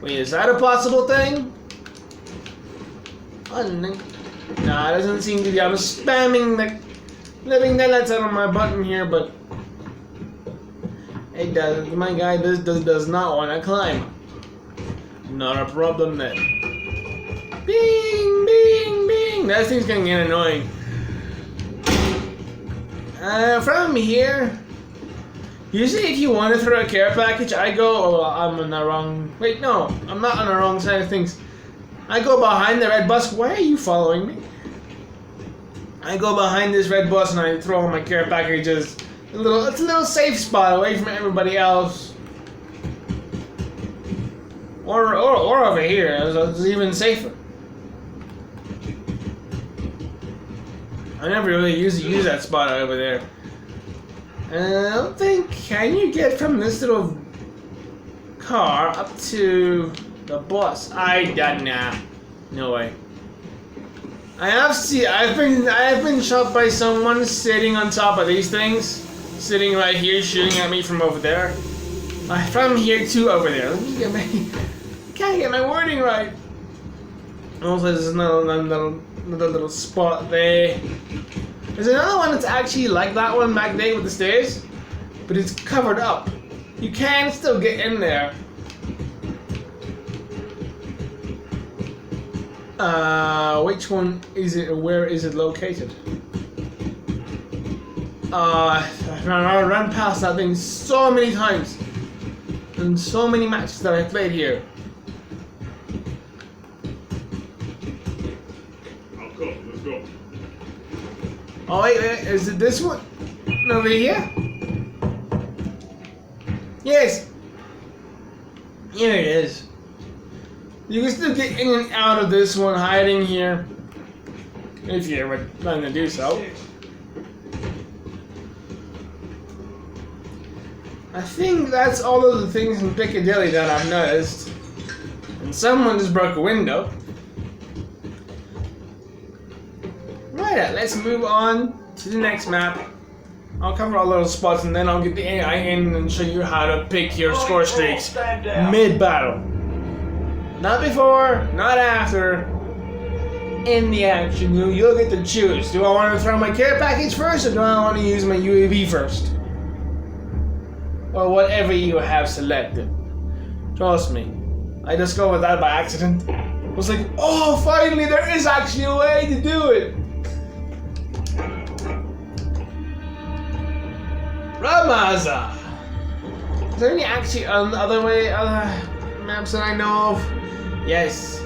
Wait, is that a possible thing? I don't know. Nah, it doesn't seem to be. I'm spamming the living daylights out on my button here, but it does. My guy does not want to climb. Not a problem then. Bing, bing, bing. That thing's gonna get annoying. From here, usually if you want to throw a care package, I go. Oh, I'm on the wrong. Wait, no, I'm not on the wrong side of things. I go behind the red bus. Why are you following me? I go behind this red bus and I throw all my care packages. It's a little safe spot away from everybody else. Or over here. It's even safer. I never really use that spot over there. And I don't think. Can you get from this little car up to the bus? I don't know. No way. I've been shot by someone sitting on top of these things, sitting right here, shooting at me from over there. From here to over there. Let me get can't get my wording right. Also, there's another little spot there. There's another one that's actually like that one back there with the stairs, but it's covered up. You can still get in there. Which one is it? Where is it located? I've run past that thing so many times, in so many matches that I've played here. I'll go. Let's go. Oh wait, is it this one? Over here? Yes. Here it is. You can still get in and out of this one hiding here, if you ever plan to do so. I think that's all of the things in Piccadilly that I've noticed. And someone just broke a window. Right, let's move on to the next map. I'll cover all those spots and then I'll get the AI in and show you how to pick your score streaks mid-battle. Not before, not after. In the action, you'll get to choose. Do I want to throw my care package first, or do I want to use my UAV first? Or whatever you have selected. Trust me, I discovered that by accident. I was like, oh, finally there is actually a way to do it. Ramaza. Is there any actually other maps that I know of? Yes.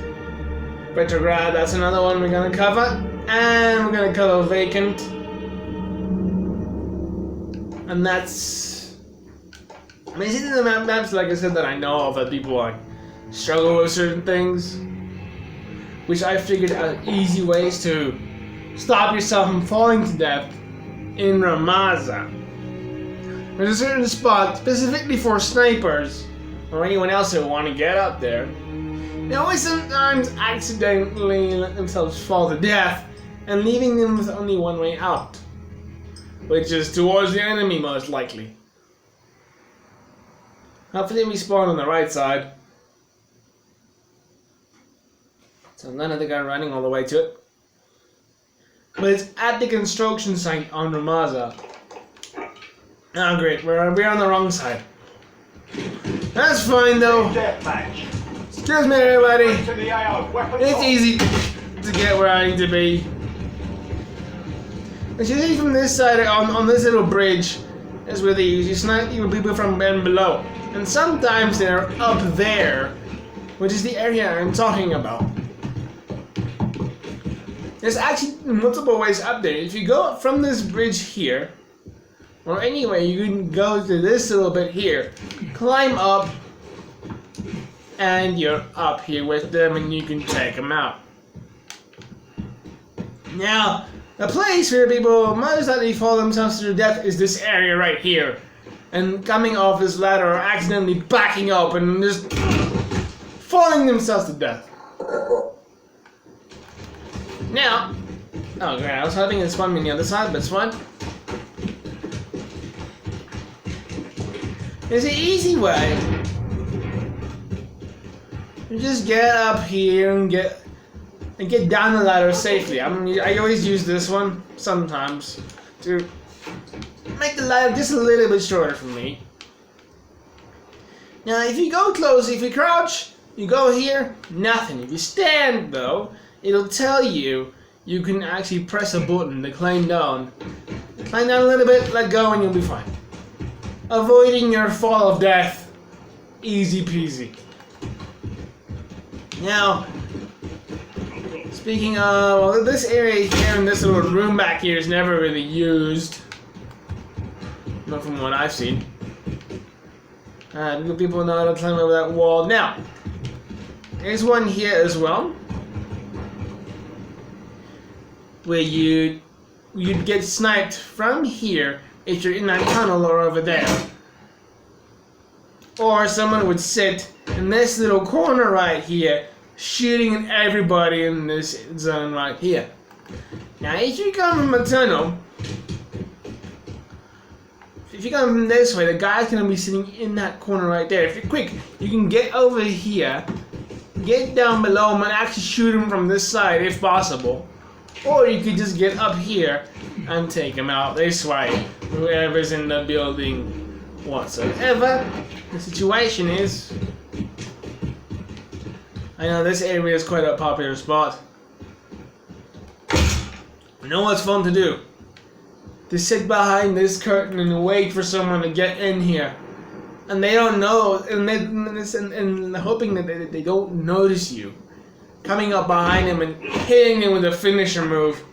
Petrograd, that's another one we're gonna cover. And we're gonna cover Vacant. And that's... I mean, these are the maps, like I said, that I know of that people like struggle with certain things. Which I figured out easy ways to stop yourself from falling to death in Ramaza. There's a certain spot specifically for snipers or anyone else who want to get up there. They always sometimes accidentally let themselves fall to death and leaving them with only one way out, which is towards the enemy most likely. Hopefully we spawn on the right side. So none of the guy running all the way to it. But it's at the construction site on Ramaza. Oh great, we're on the wrong side. That's fine though. Excuse me everybody. It's easy to get where I need to be. As you see from this side, on this little bridge, is where they usually snipe even people from down below. And sometimes they're up there, which is the area I'm talking about. There's actually multiple ways up there. If you go up from this bridge here, or anyway, you can go to this little bit here, climb up, and you're up here with them and you can take them out. Now, the place where people most likely fall themselves to their death is this area right here. And coming off this ladder or accidentally backing up and just falling themselves to death. Now, oh great, I was hoping it spawned me on the other side, but it's fine. There's an easy way. You just get up here and get and get down the ladder safely. I always use this one sometimes to make the ladder just a little bit shorter for me. Now, if you go close, if you crouch, you go here, nothing. If you stand, though, it'll tell you you can actually press a button to climb down. Climb down a little bit, let go, and you'll be fine. Avoiding your fall of death. Easy peasy. Now, speaking of, well, this area here and this little room back here is never really used. Not from what I've seen. People know how to climb over that wall. Now, there's one here as well, where you'd get sniped from here if you're in that tunnel or over there. Or someone would sit in this little corner right here, shooting at everybody in this zone right here. Now, if you come from a tunnel, if you come from this way, the guy's gonna be sitting in that corner right there. If you're quick, you can get over here, get down below him, and actually shoot him from this side if possible. Or you could just get up here and take him out this way, whoever's in the building whatsoever the situation is. I know this area is quite a popular spot. You know what's fun to do? To sit behind this curtain and wait for someone to get in here. And they don't know, and hoping that they don't notice you. Coming up behind him and hitting him with a finisher move.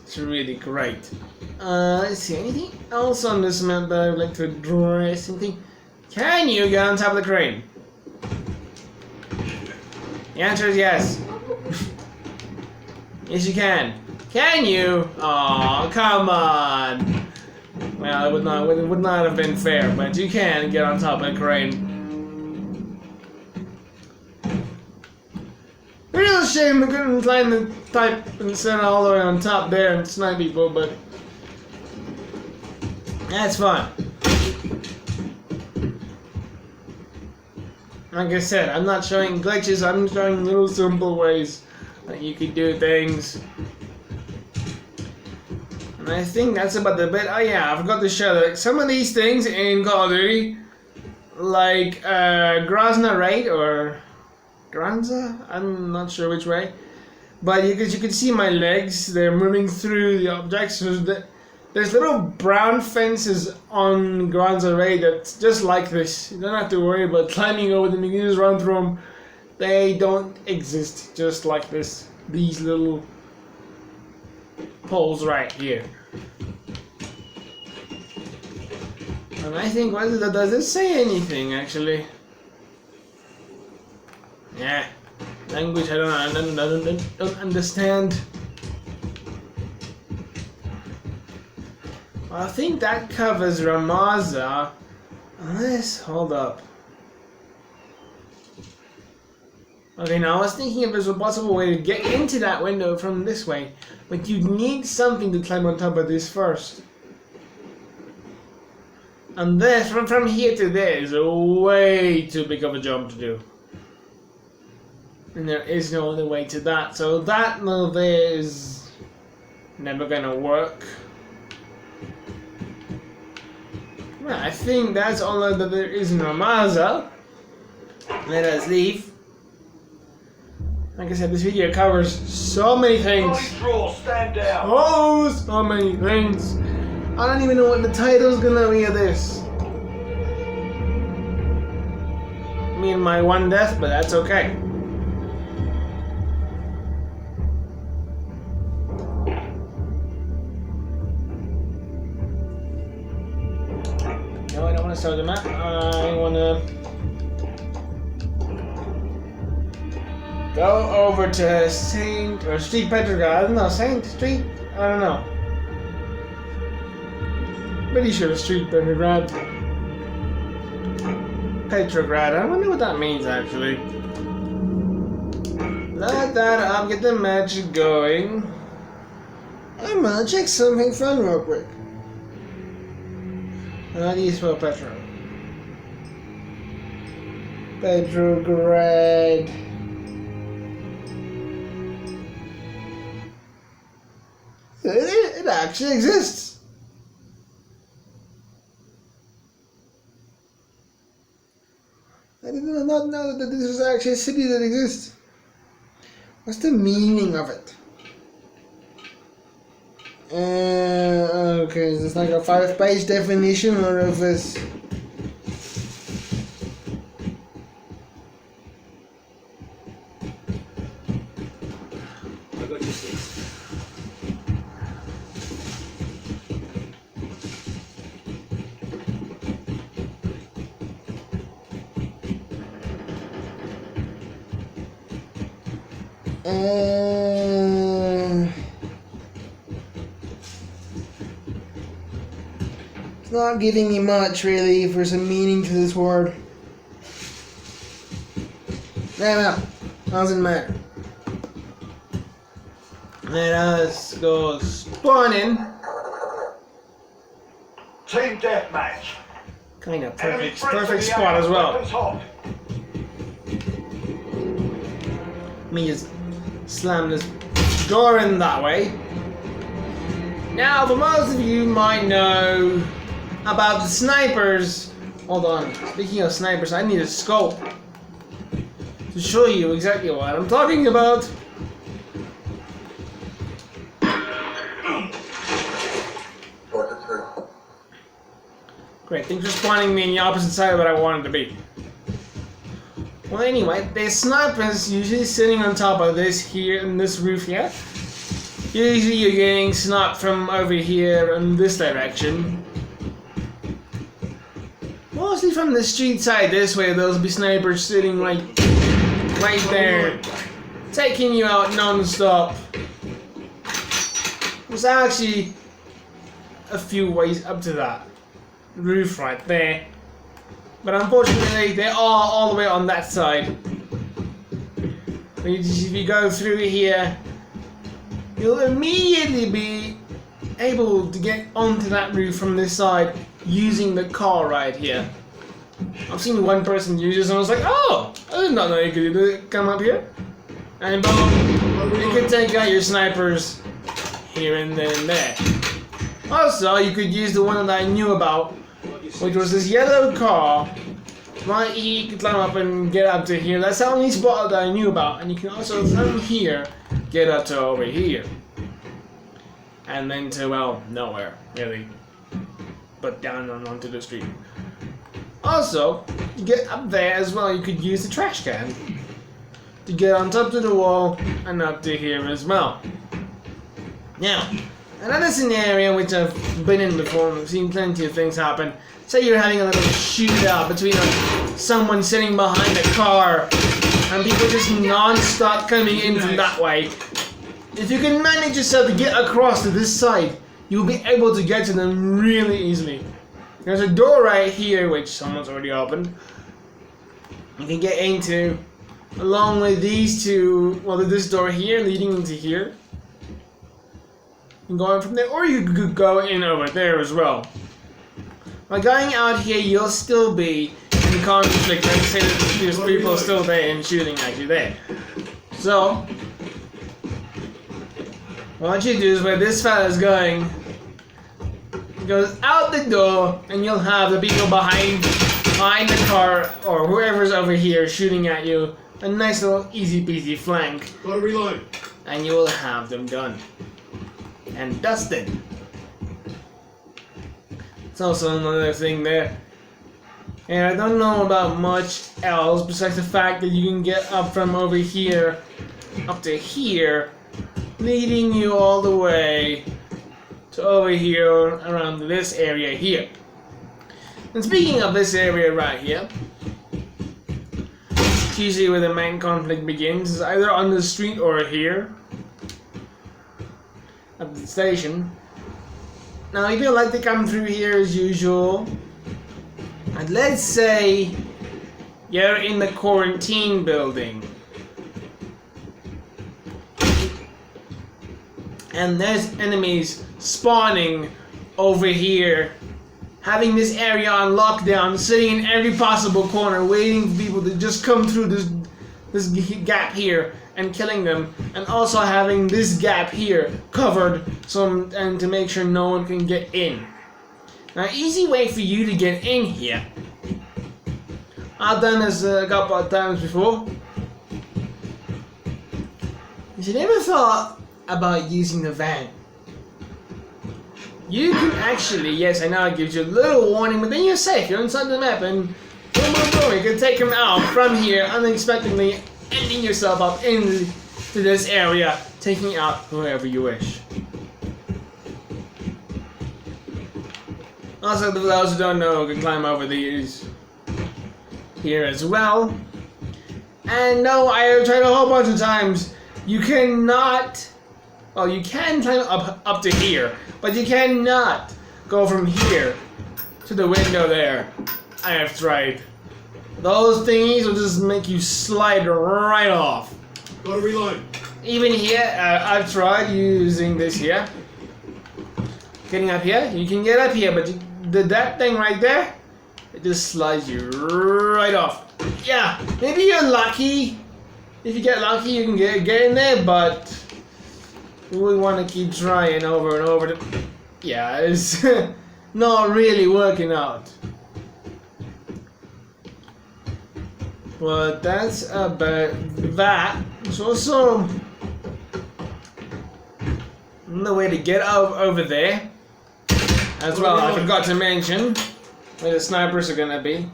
It's really great. Let's see, anything else on this map that I would like to address? Anything? Can you get on top of the crane? The answer is yes. Yes, you can. Can you? Oh, come on. Well, it would not have been fair, but you can get on top of the crane. Real shame I couldn't climb the pipe and sit all the way on top there and snipe people, but that's fun. Like I said, I'm not showing glitches, I'm showing little simple ways that you could do things. And I think that's about the bit. Oh yeah, I forgot to show that some of these things in Call of Duty, like Grozna Raid or Granza, I'm not sure which way, but you can see my legs. They're moving through the objects. So there's little brown fences on Granza Raid that's just like this. You don't have to worry about climbing over them. You can just run through them. They don't exist just like this. These little poles right here. And I think, what does it say anything actually? Yeah, language I don't understand. I think that covers Ramaza. Unless, hold up. Okay, now I was thinking if there's a possible way to get into that window from this way, but you need something to climb on top of this first. And this, from here to there, is a way too big of a jump to do. And there is no other way to that, so that move there is never gonna work. Well, I think that's all that there is in Ramaza. Let us leave. Like I said, this video covers so many things. Draw, stand down. Oh, so many things. I don't even know what the title's gonna be of this. Me and my one death, but that's okay. No, I don't want to start the map. I want to go over to Saint or Street Petrograd. I don't know, Saint Street? I don't know. Pretty sure Street Petrograd. Petrograd. I wonder what that means actually. Load that up, get the match going. I'm gonna check something fun real quick. How do you spell Petro? Petrograd. It actually exists. I did not know that this was actually a city that exists. What's the meaning of it? Okay, is this like a 5-page definition or of this? I got your 6. It's not giving me much really for some meaning to this word. No, doesn't matter. Let us go spawning. Team deathmatch. Kind of Enemy perfect, threats perfect in the spot air. as well. Weapons hot. Let me just slam this door in that way. Now, for most of you might know about the snipers. Hold on. Speaking of snipers, I need a scope to show you exactly what I'm talking about. Great, thanks for spawning me in the opposite side of what I wanted to be. Well, anyway, the snipers usually sitting on top of this here in this roof here. Usually you're getting sniped from over here in this direction. Mostly from the street side this way, there'll be snipers sitting right there, taking you out non-stop. There's actually a few ways up to that roof right there. But unfortunately, they are all the way on that side. If you go through here, you'll immediately be able to get onto that roof from this side using the car right here. I've seen one person use this and I was like, oh, I did not know you could do it. Come up here. And boom, you can take out your snipers here and then there. Also, you could use the one that I knew about, which was this yellow car. Right here, you can climb up and get up to here. That's the only spot that I knew about. And you can also, from here, get up to over here. And then to, well, nowhere, really. But down onto the street. Also, to get up there as well, you could use the trash can to get on top of the wall and up to here as well. Now, another scenario which I've been in before and I've seen plenty of things happen. Say you're having a little shootout between someone sitting behind a car and people just non-stop coming in from that way. If you can manage yourself to get across to this side, you'll be able to get to them really easily. There's a door right here which someone's already opened. You can get into along with these two, well, this door here leading into here. You can go in from there, or you could go in over there as well. By going out here, you'll still be in conflict. Let's say that there's people still there and shooting at you there. So, what you do is where this fella's going, he goes out the door, and you'll have the people behind the car or whoever's over here shooting at you. A nice little easy peasy flank. Gotta reload. And you will have them done and dusted. It's also another thing there. And I don't know about much else besides the fact that you can get up from over here up to here, leading you all the way to over here around this area here. And speaking of this area right here, it's usually where the main conflict begins. It's either on the street or here at the station. Now, if you like to come through here as usual, and let's say you're in the quarantine building, and there's enemies spawning over here having this area on lockdown, sitting in every possible corner, waiting for people to just come through this gap here and killing them, and also having this gap here covered and to make sure no one can get in. Now, easy way for you to get in here. I've done this a couple of times before. If you never thought about using the van, you can actually, yes, I know it gives you a little warning, but then you're safe. You're inside the map, and boom, boom, boom, you can take them out from here unexpectedly, ending yourself up into this area, taking out whoever you wish. Also, for those who don't know, you can climb over these here as well. And no, I have tried a whole bunch of times. You cannot. Well, you can climb up to here, but you cannot go from here to the window there. I have tried. Those thingies will just make you slide right off. Gotta reload. Even here, I've tried using this here. Getting up here, you can get up here, but that thing right there, it just slides you right off. Yeah, maybe you're lucky. If you get lucky, you can get in there, but we want to keep trying over and over. Yeah, it's not really working out. But that's about that. It's also the way to get over there. As well, I forgot to mention where the snipers are gonna be.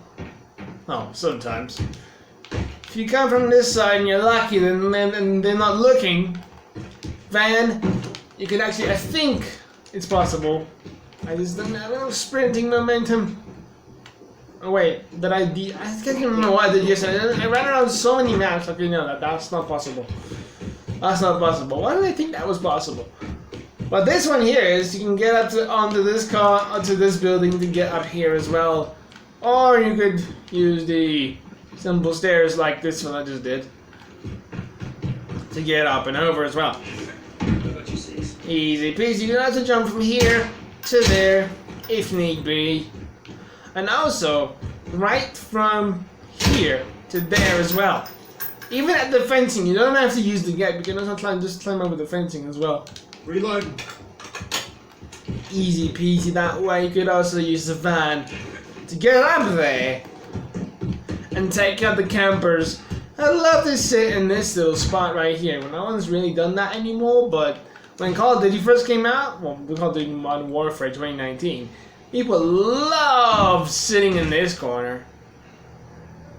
Oh, sometimes. If you come from this side and you're lucky, then they're not looking. Van, you can actually, I think it's possible. I just don't have enough sprinting momentum. Oh wait, I can't even remember what I did yesterday. I ran around so many maps. Okay, no, that's not possible. That's not possible. Why did I think that was possible? But this one here is you can get up onto this car, onto this building to get up here as well. Or you could use the simple stairs like this one I just did to get up and over as well. Easy peasy. You don't have to jump from here to there if need be. And also, right from here to there as well. Even at the fencing, you don't have to use the gate. You can also just climb over the fencing as well. Reload. Easy peasy that way. You could also use the van to get up there and take out the campers. I love to sit in this little spot right here. Well, no one's really done that anymore, but when Call of Duty first came out, well, we called it Modern Warfare 2019, people love sitting in this corner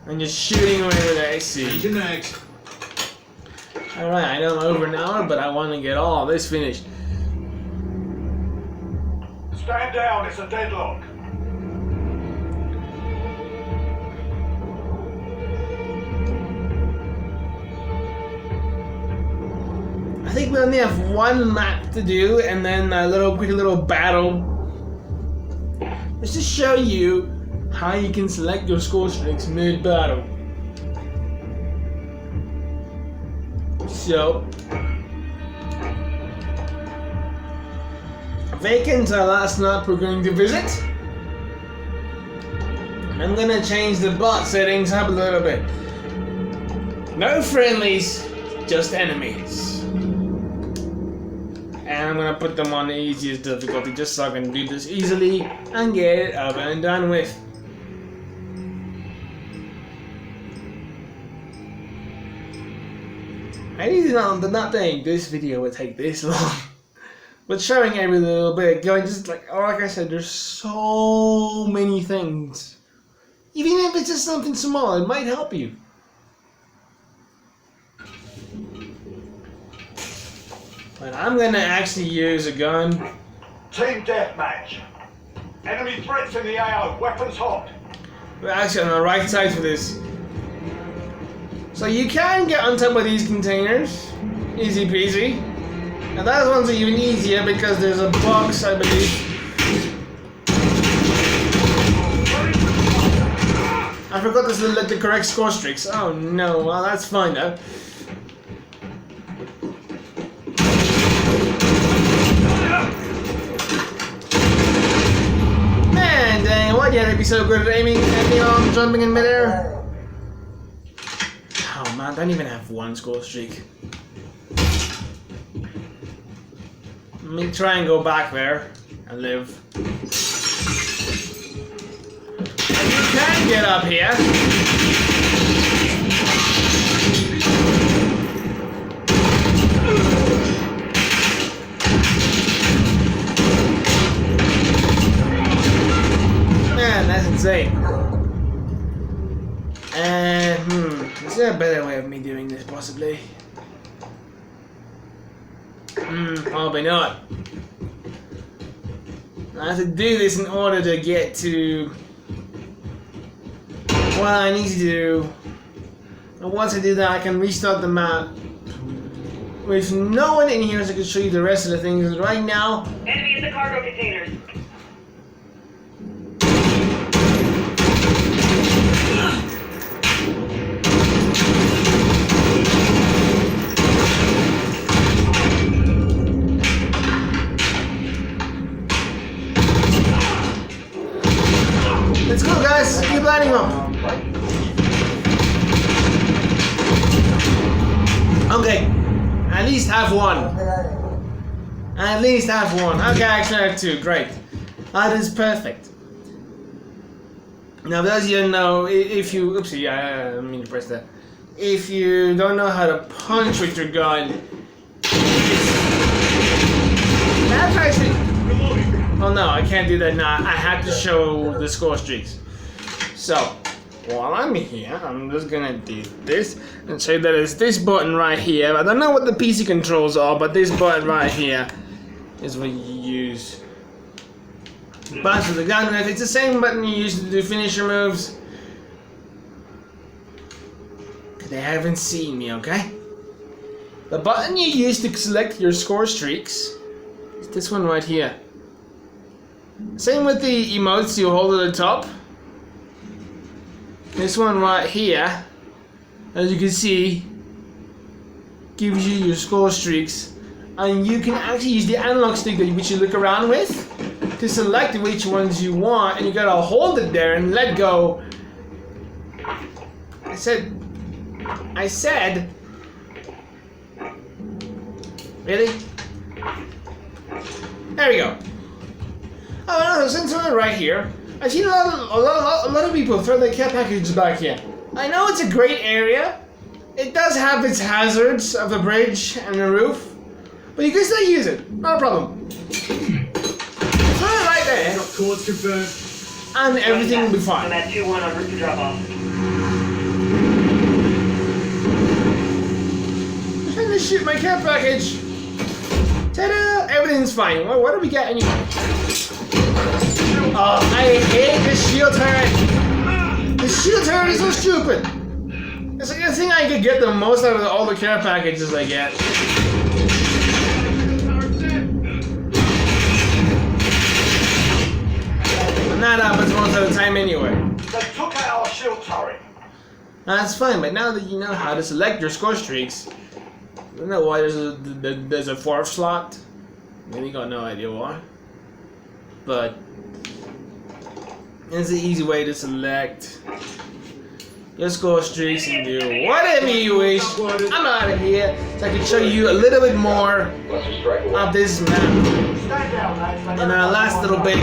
and just shooting whenever they see. Next. Alright, I know I'm over an hour, but I want to get all this finished. Stand down, it's a deadlock. I think we only have one map to do, and then a quick little battle. Let's just show you how you can select your score streaks mid-battle. So, Vacant's our last map we're going to visit. I'm gonna change the bot settings up a little bit. No friendlies, just enemies. And I'm gonna put them on the easiest difficulty just so I can do this easily and get it over and done with. I did not think this video would take this long. But showing every little bit, going just like I said, there's so many things. Even if it's just something small, it might help you. But I'm gonna actually use a gun. Team deathmatch. Enemy threats in the AO, weapons hot. We're actually on the right side for this. So you can get on top of these containers. Easy peasy. And that one's even easier because there's a box, I believe. I forgot to select the correct score streaks. Oh no, well that's fine though. Man, And then what? Yeah, they'd be so good at aiming and jumping in midair. Oh man, I don't even have one score streak. Let me try and go back there and live. And you can get up here. Man, that's insane. Is there a better way of me doing this, possibly? Probably not. I have to do this in order to get to what I need to do. And once I do that, I can restart the map with no one in here, so I can show you the rest of the things. Right now, Enemy in the cargo containers. let's go, guys. Keep lining up. Okay, at least have one. At least have one. Okay, actually I have two. Great. That is perfect. Now, those of you know, if you, oopsie, I didn't mean to press that. If you don't know how to punch with your gun, that's actually. Oh no, I can't do that now. I have to show the score streaks. So, while I'm here, I'm just gonna do this and say that it's this button right here. I don't know what the PC controls are, but this button right here is what you use. Punch with the gun. If it's the same button you use to do finisher moves, they haven't seen me, okay? The button you use to select your score streaks is this one right here. Same with the emotes you hold at the top. This one right here, as you can see, gives you your score streaks, and you can actually use the analog stick which you look around with to select which ones you want, and you gotta hold it there and let go. I said, really? There we go. Oh no, since we're right here, I've seen a lot of people throw their care packages back here. I know it's a great area. It does have its hazards of the bridge and the roof, but you can still use it. Not a problem. Throw it right there, Codes confirmed. and everything will be I'm fine. at 2-1 en route to drop off. I'm trying to shoot my care package. Ta-da! Everything's fine. What do we get anyway? Oh, I hate the shield turret. The shield turret is so stupid. It's like the thing I could get the most out of all the care packages I get. And that happens most of the time anyway. They took out our shield turret. That's fine, but now that you know how to select your score streaks, you know why there's a fourth slot? Really got no idea why. But it's an easy way to select your score streaks and do whatever you wish. I'm out of here so I can show you a little bit more of this map Stand down, lads. in our last little bit.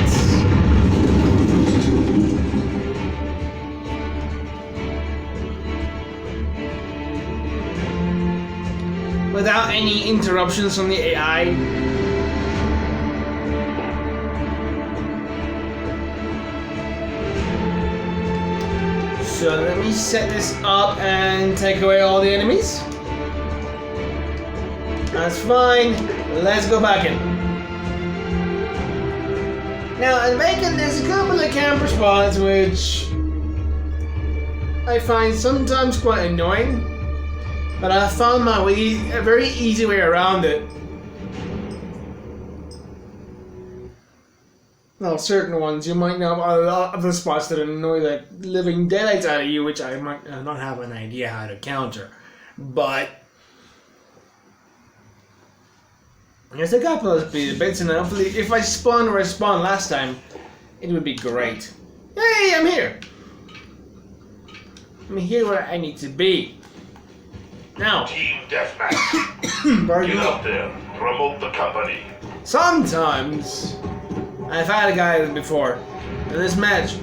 Without any interruptions from the AI. So let me set this up and take away all the enemies. That's fine. Let's go back in. Now in Bacon there's a couple of camper spots which I find sometimes quite annoying, but I found my way, a very easy way around it. Well, certain ones you might know a lot of the spots that annoy the living daylights out of you, which I might not have an idea how to counter. But there's a couple of bits, and hopefully, if I spawn where I spawned last time, It would be great. Hey, I'm here! I'm here where I need to be. Now, Team deathmatch. pardon Get me. up there. Promote the company. Sometimes, I've had a guy before, in this match,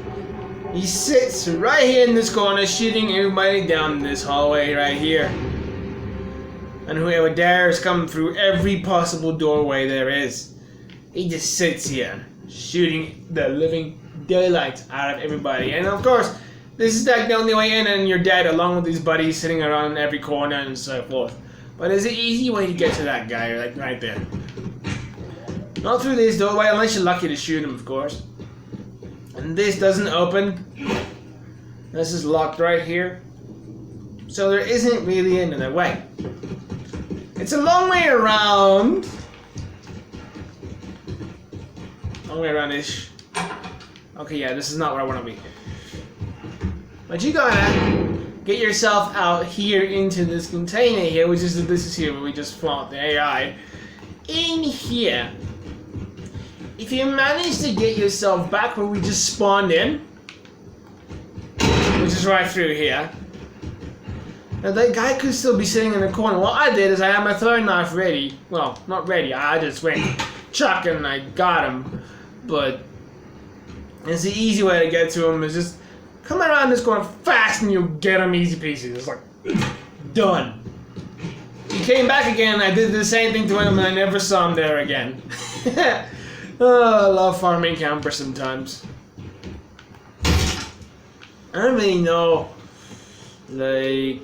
he sits right here in this corner shooting everybody down in this hallway right here. And whoever dares come through every possible doorway there is, he just sits here, shooting the living daylights out of everybody. And of course, this is like the only way in, and you're dead along with these buddies sitting around every corner and so forth. But there's an easy way to get to that guy, like right there. Not through this doorway, unless you're lucky to shoot him, of course. And this doesn't open. This is locked right here. So there isn't really another way. It's a long way around. Long way around-ish. Okay, yeah, this is not where I want to be. But you gotta get yourself out here into this container here, which is this is here where we just fought the AI. In here, if you manage to get yourself back where we just spawned in, which is right through here, now that guy could still be sitting in the corner. What I did is I had my throwing knife ready. Well, not ready. I just went chuck and I got him. But it's the easy way to get to him is just come around this corner fast and you'll get him easy peasy. It's like done. He came back again. I did the same thing to him and I never saw him there again. Oh, I love farming campers sometimes. I don't really know. Like,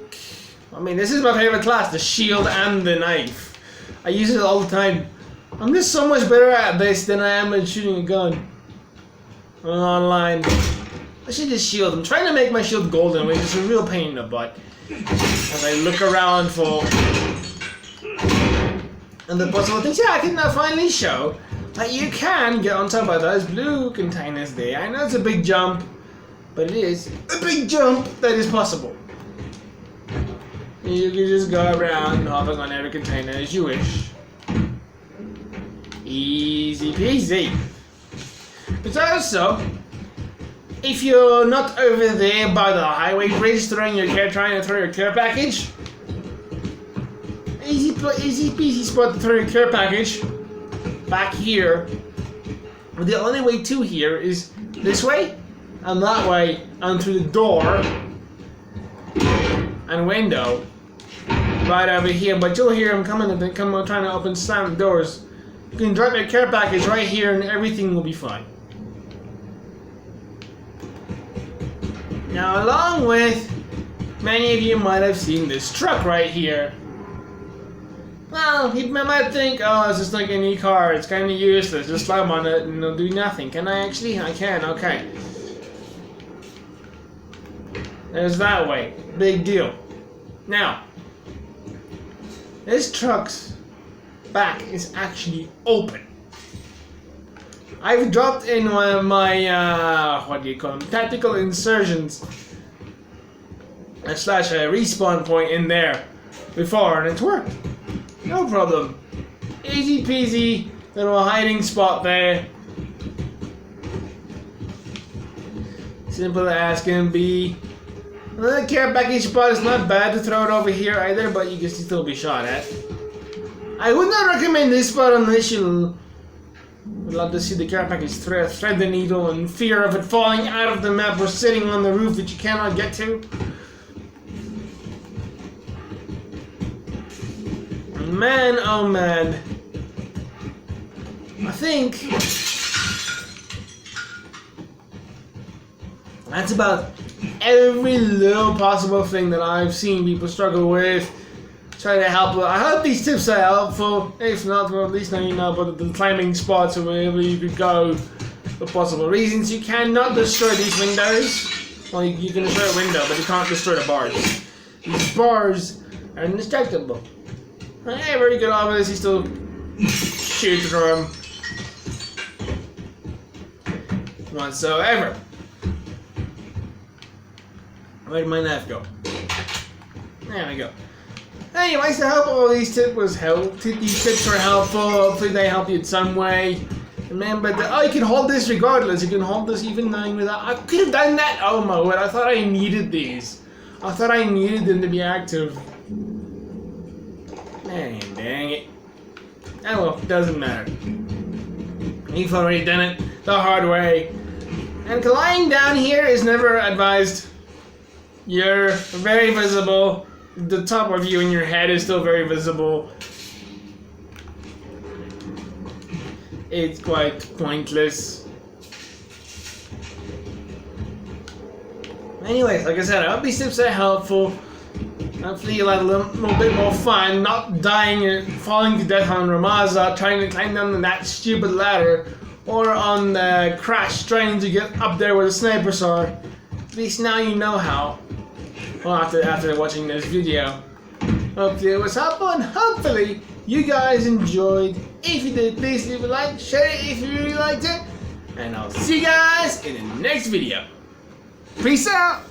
I mean, this is my favorite class, the shield and the knife. I use it all the time. I'm just so much better at this than I am at shooting a gun. Online. I should just shield. I'm trying to make my shield golden, which is a real pain in the butt. As I look around for and the possible things. Yeah, I can now finally show that you can get on top of those blue containers there. I know it's a big jump, but it is a big jump that is possible. You can just go around hopping on every container as you wish. Easy peasy. But also, if you're not over there by the highway bridge trying to throw your care package, easy peasy spot to throw your care package back here. But the only way to here is this way and that way and through the door and window right over here. But you'll hear them coming and they come trying to open slam the doors. You can drop your care package right here and everything will be fine. Now, along with, many of you might have seen this truck right here. Well, you might think, oh, it's just like any car, it's kind of useless, just slam on it and it'll do nothing. Can I actually? I can, okay. There's that way, big deal. Now, this truck's back is actually open. I've dropped in one of my, what do you call them, tactical insertions / a respawn point in there before, and it's worked. No problem. Easy peasy, little hiding spot there. Simple as can be. Another care package spot is not bad to throw it over here either, but you can still be shot at. I would not recommend this spot unless you would love to see the care package thread the needle in fear of it falling out of the map or sitting on the roof that you cannot get to. Man, oh man. I think that's about every little possible thing that I've seen people struggle with. Try to help. I hope these tips are helpful. If not, well, at least now you know about the climbing spots or wherever you could go for possible reasons. You cannot destroy these windows. Well, you can destroy a window, but you can't destroy the bars. These bars are indestructible. Hey, very good on this. He still shoots through him whatsoever. Where'd my knife go? There we go. Anyways, I hope all these tips were helpful. Hopefully they help you in some way. Man, but you can hold this regardless. You can hold this even knowing without. I could have done that. Oh my word! I thought I needed these. I thought I needed them to be active. Man, dang it. Oh well, doesn't matter. You've already done it the hard way. And lying down here is never advised. You're very visible. The top of you and your head is still very visible. It's quite pointless. Anyways, like I said, I hope these tips are helpful. Hopefully you'll have a little bit more fun, not dying and falling to death on Ramaza, trying to climb down that stupid ladder, or on the crash trying to get up there where the snipers are. At least now you know how. Well, after watching this video. Hopefully it was helpful, and hopefully you guys enjoyed. If you did, please leave a like, share it if you really liked it, and I'll see you guys in the next video. Peace out!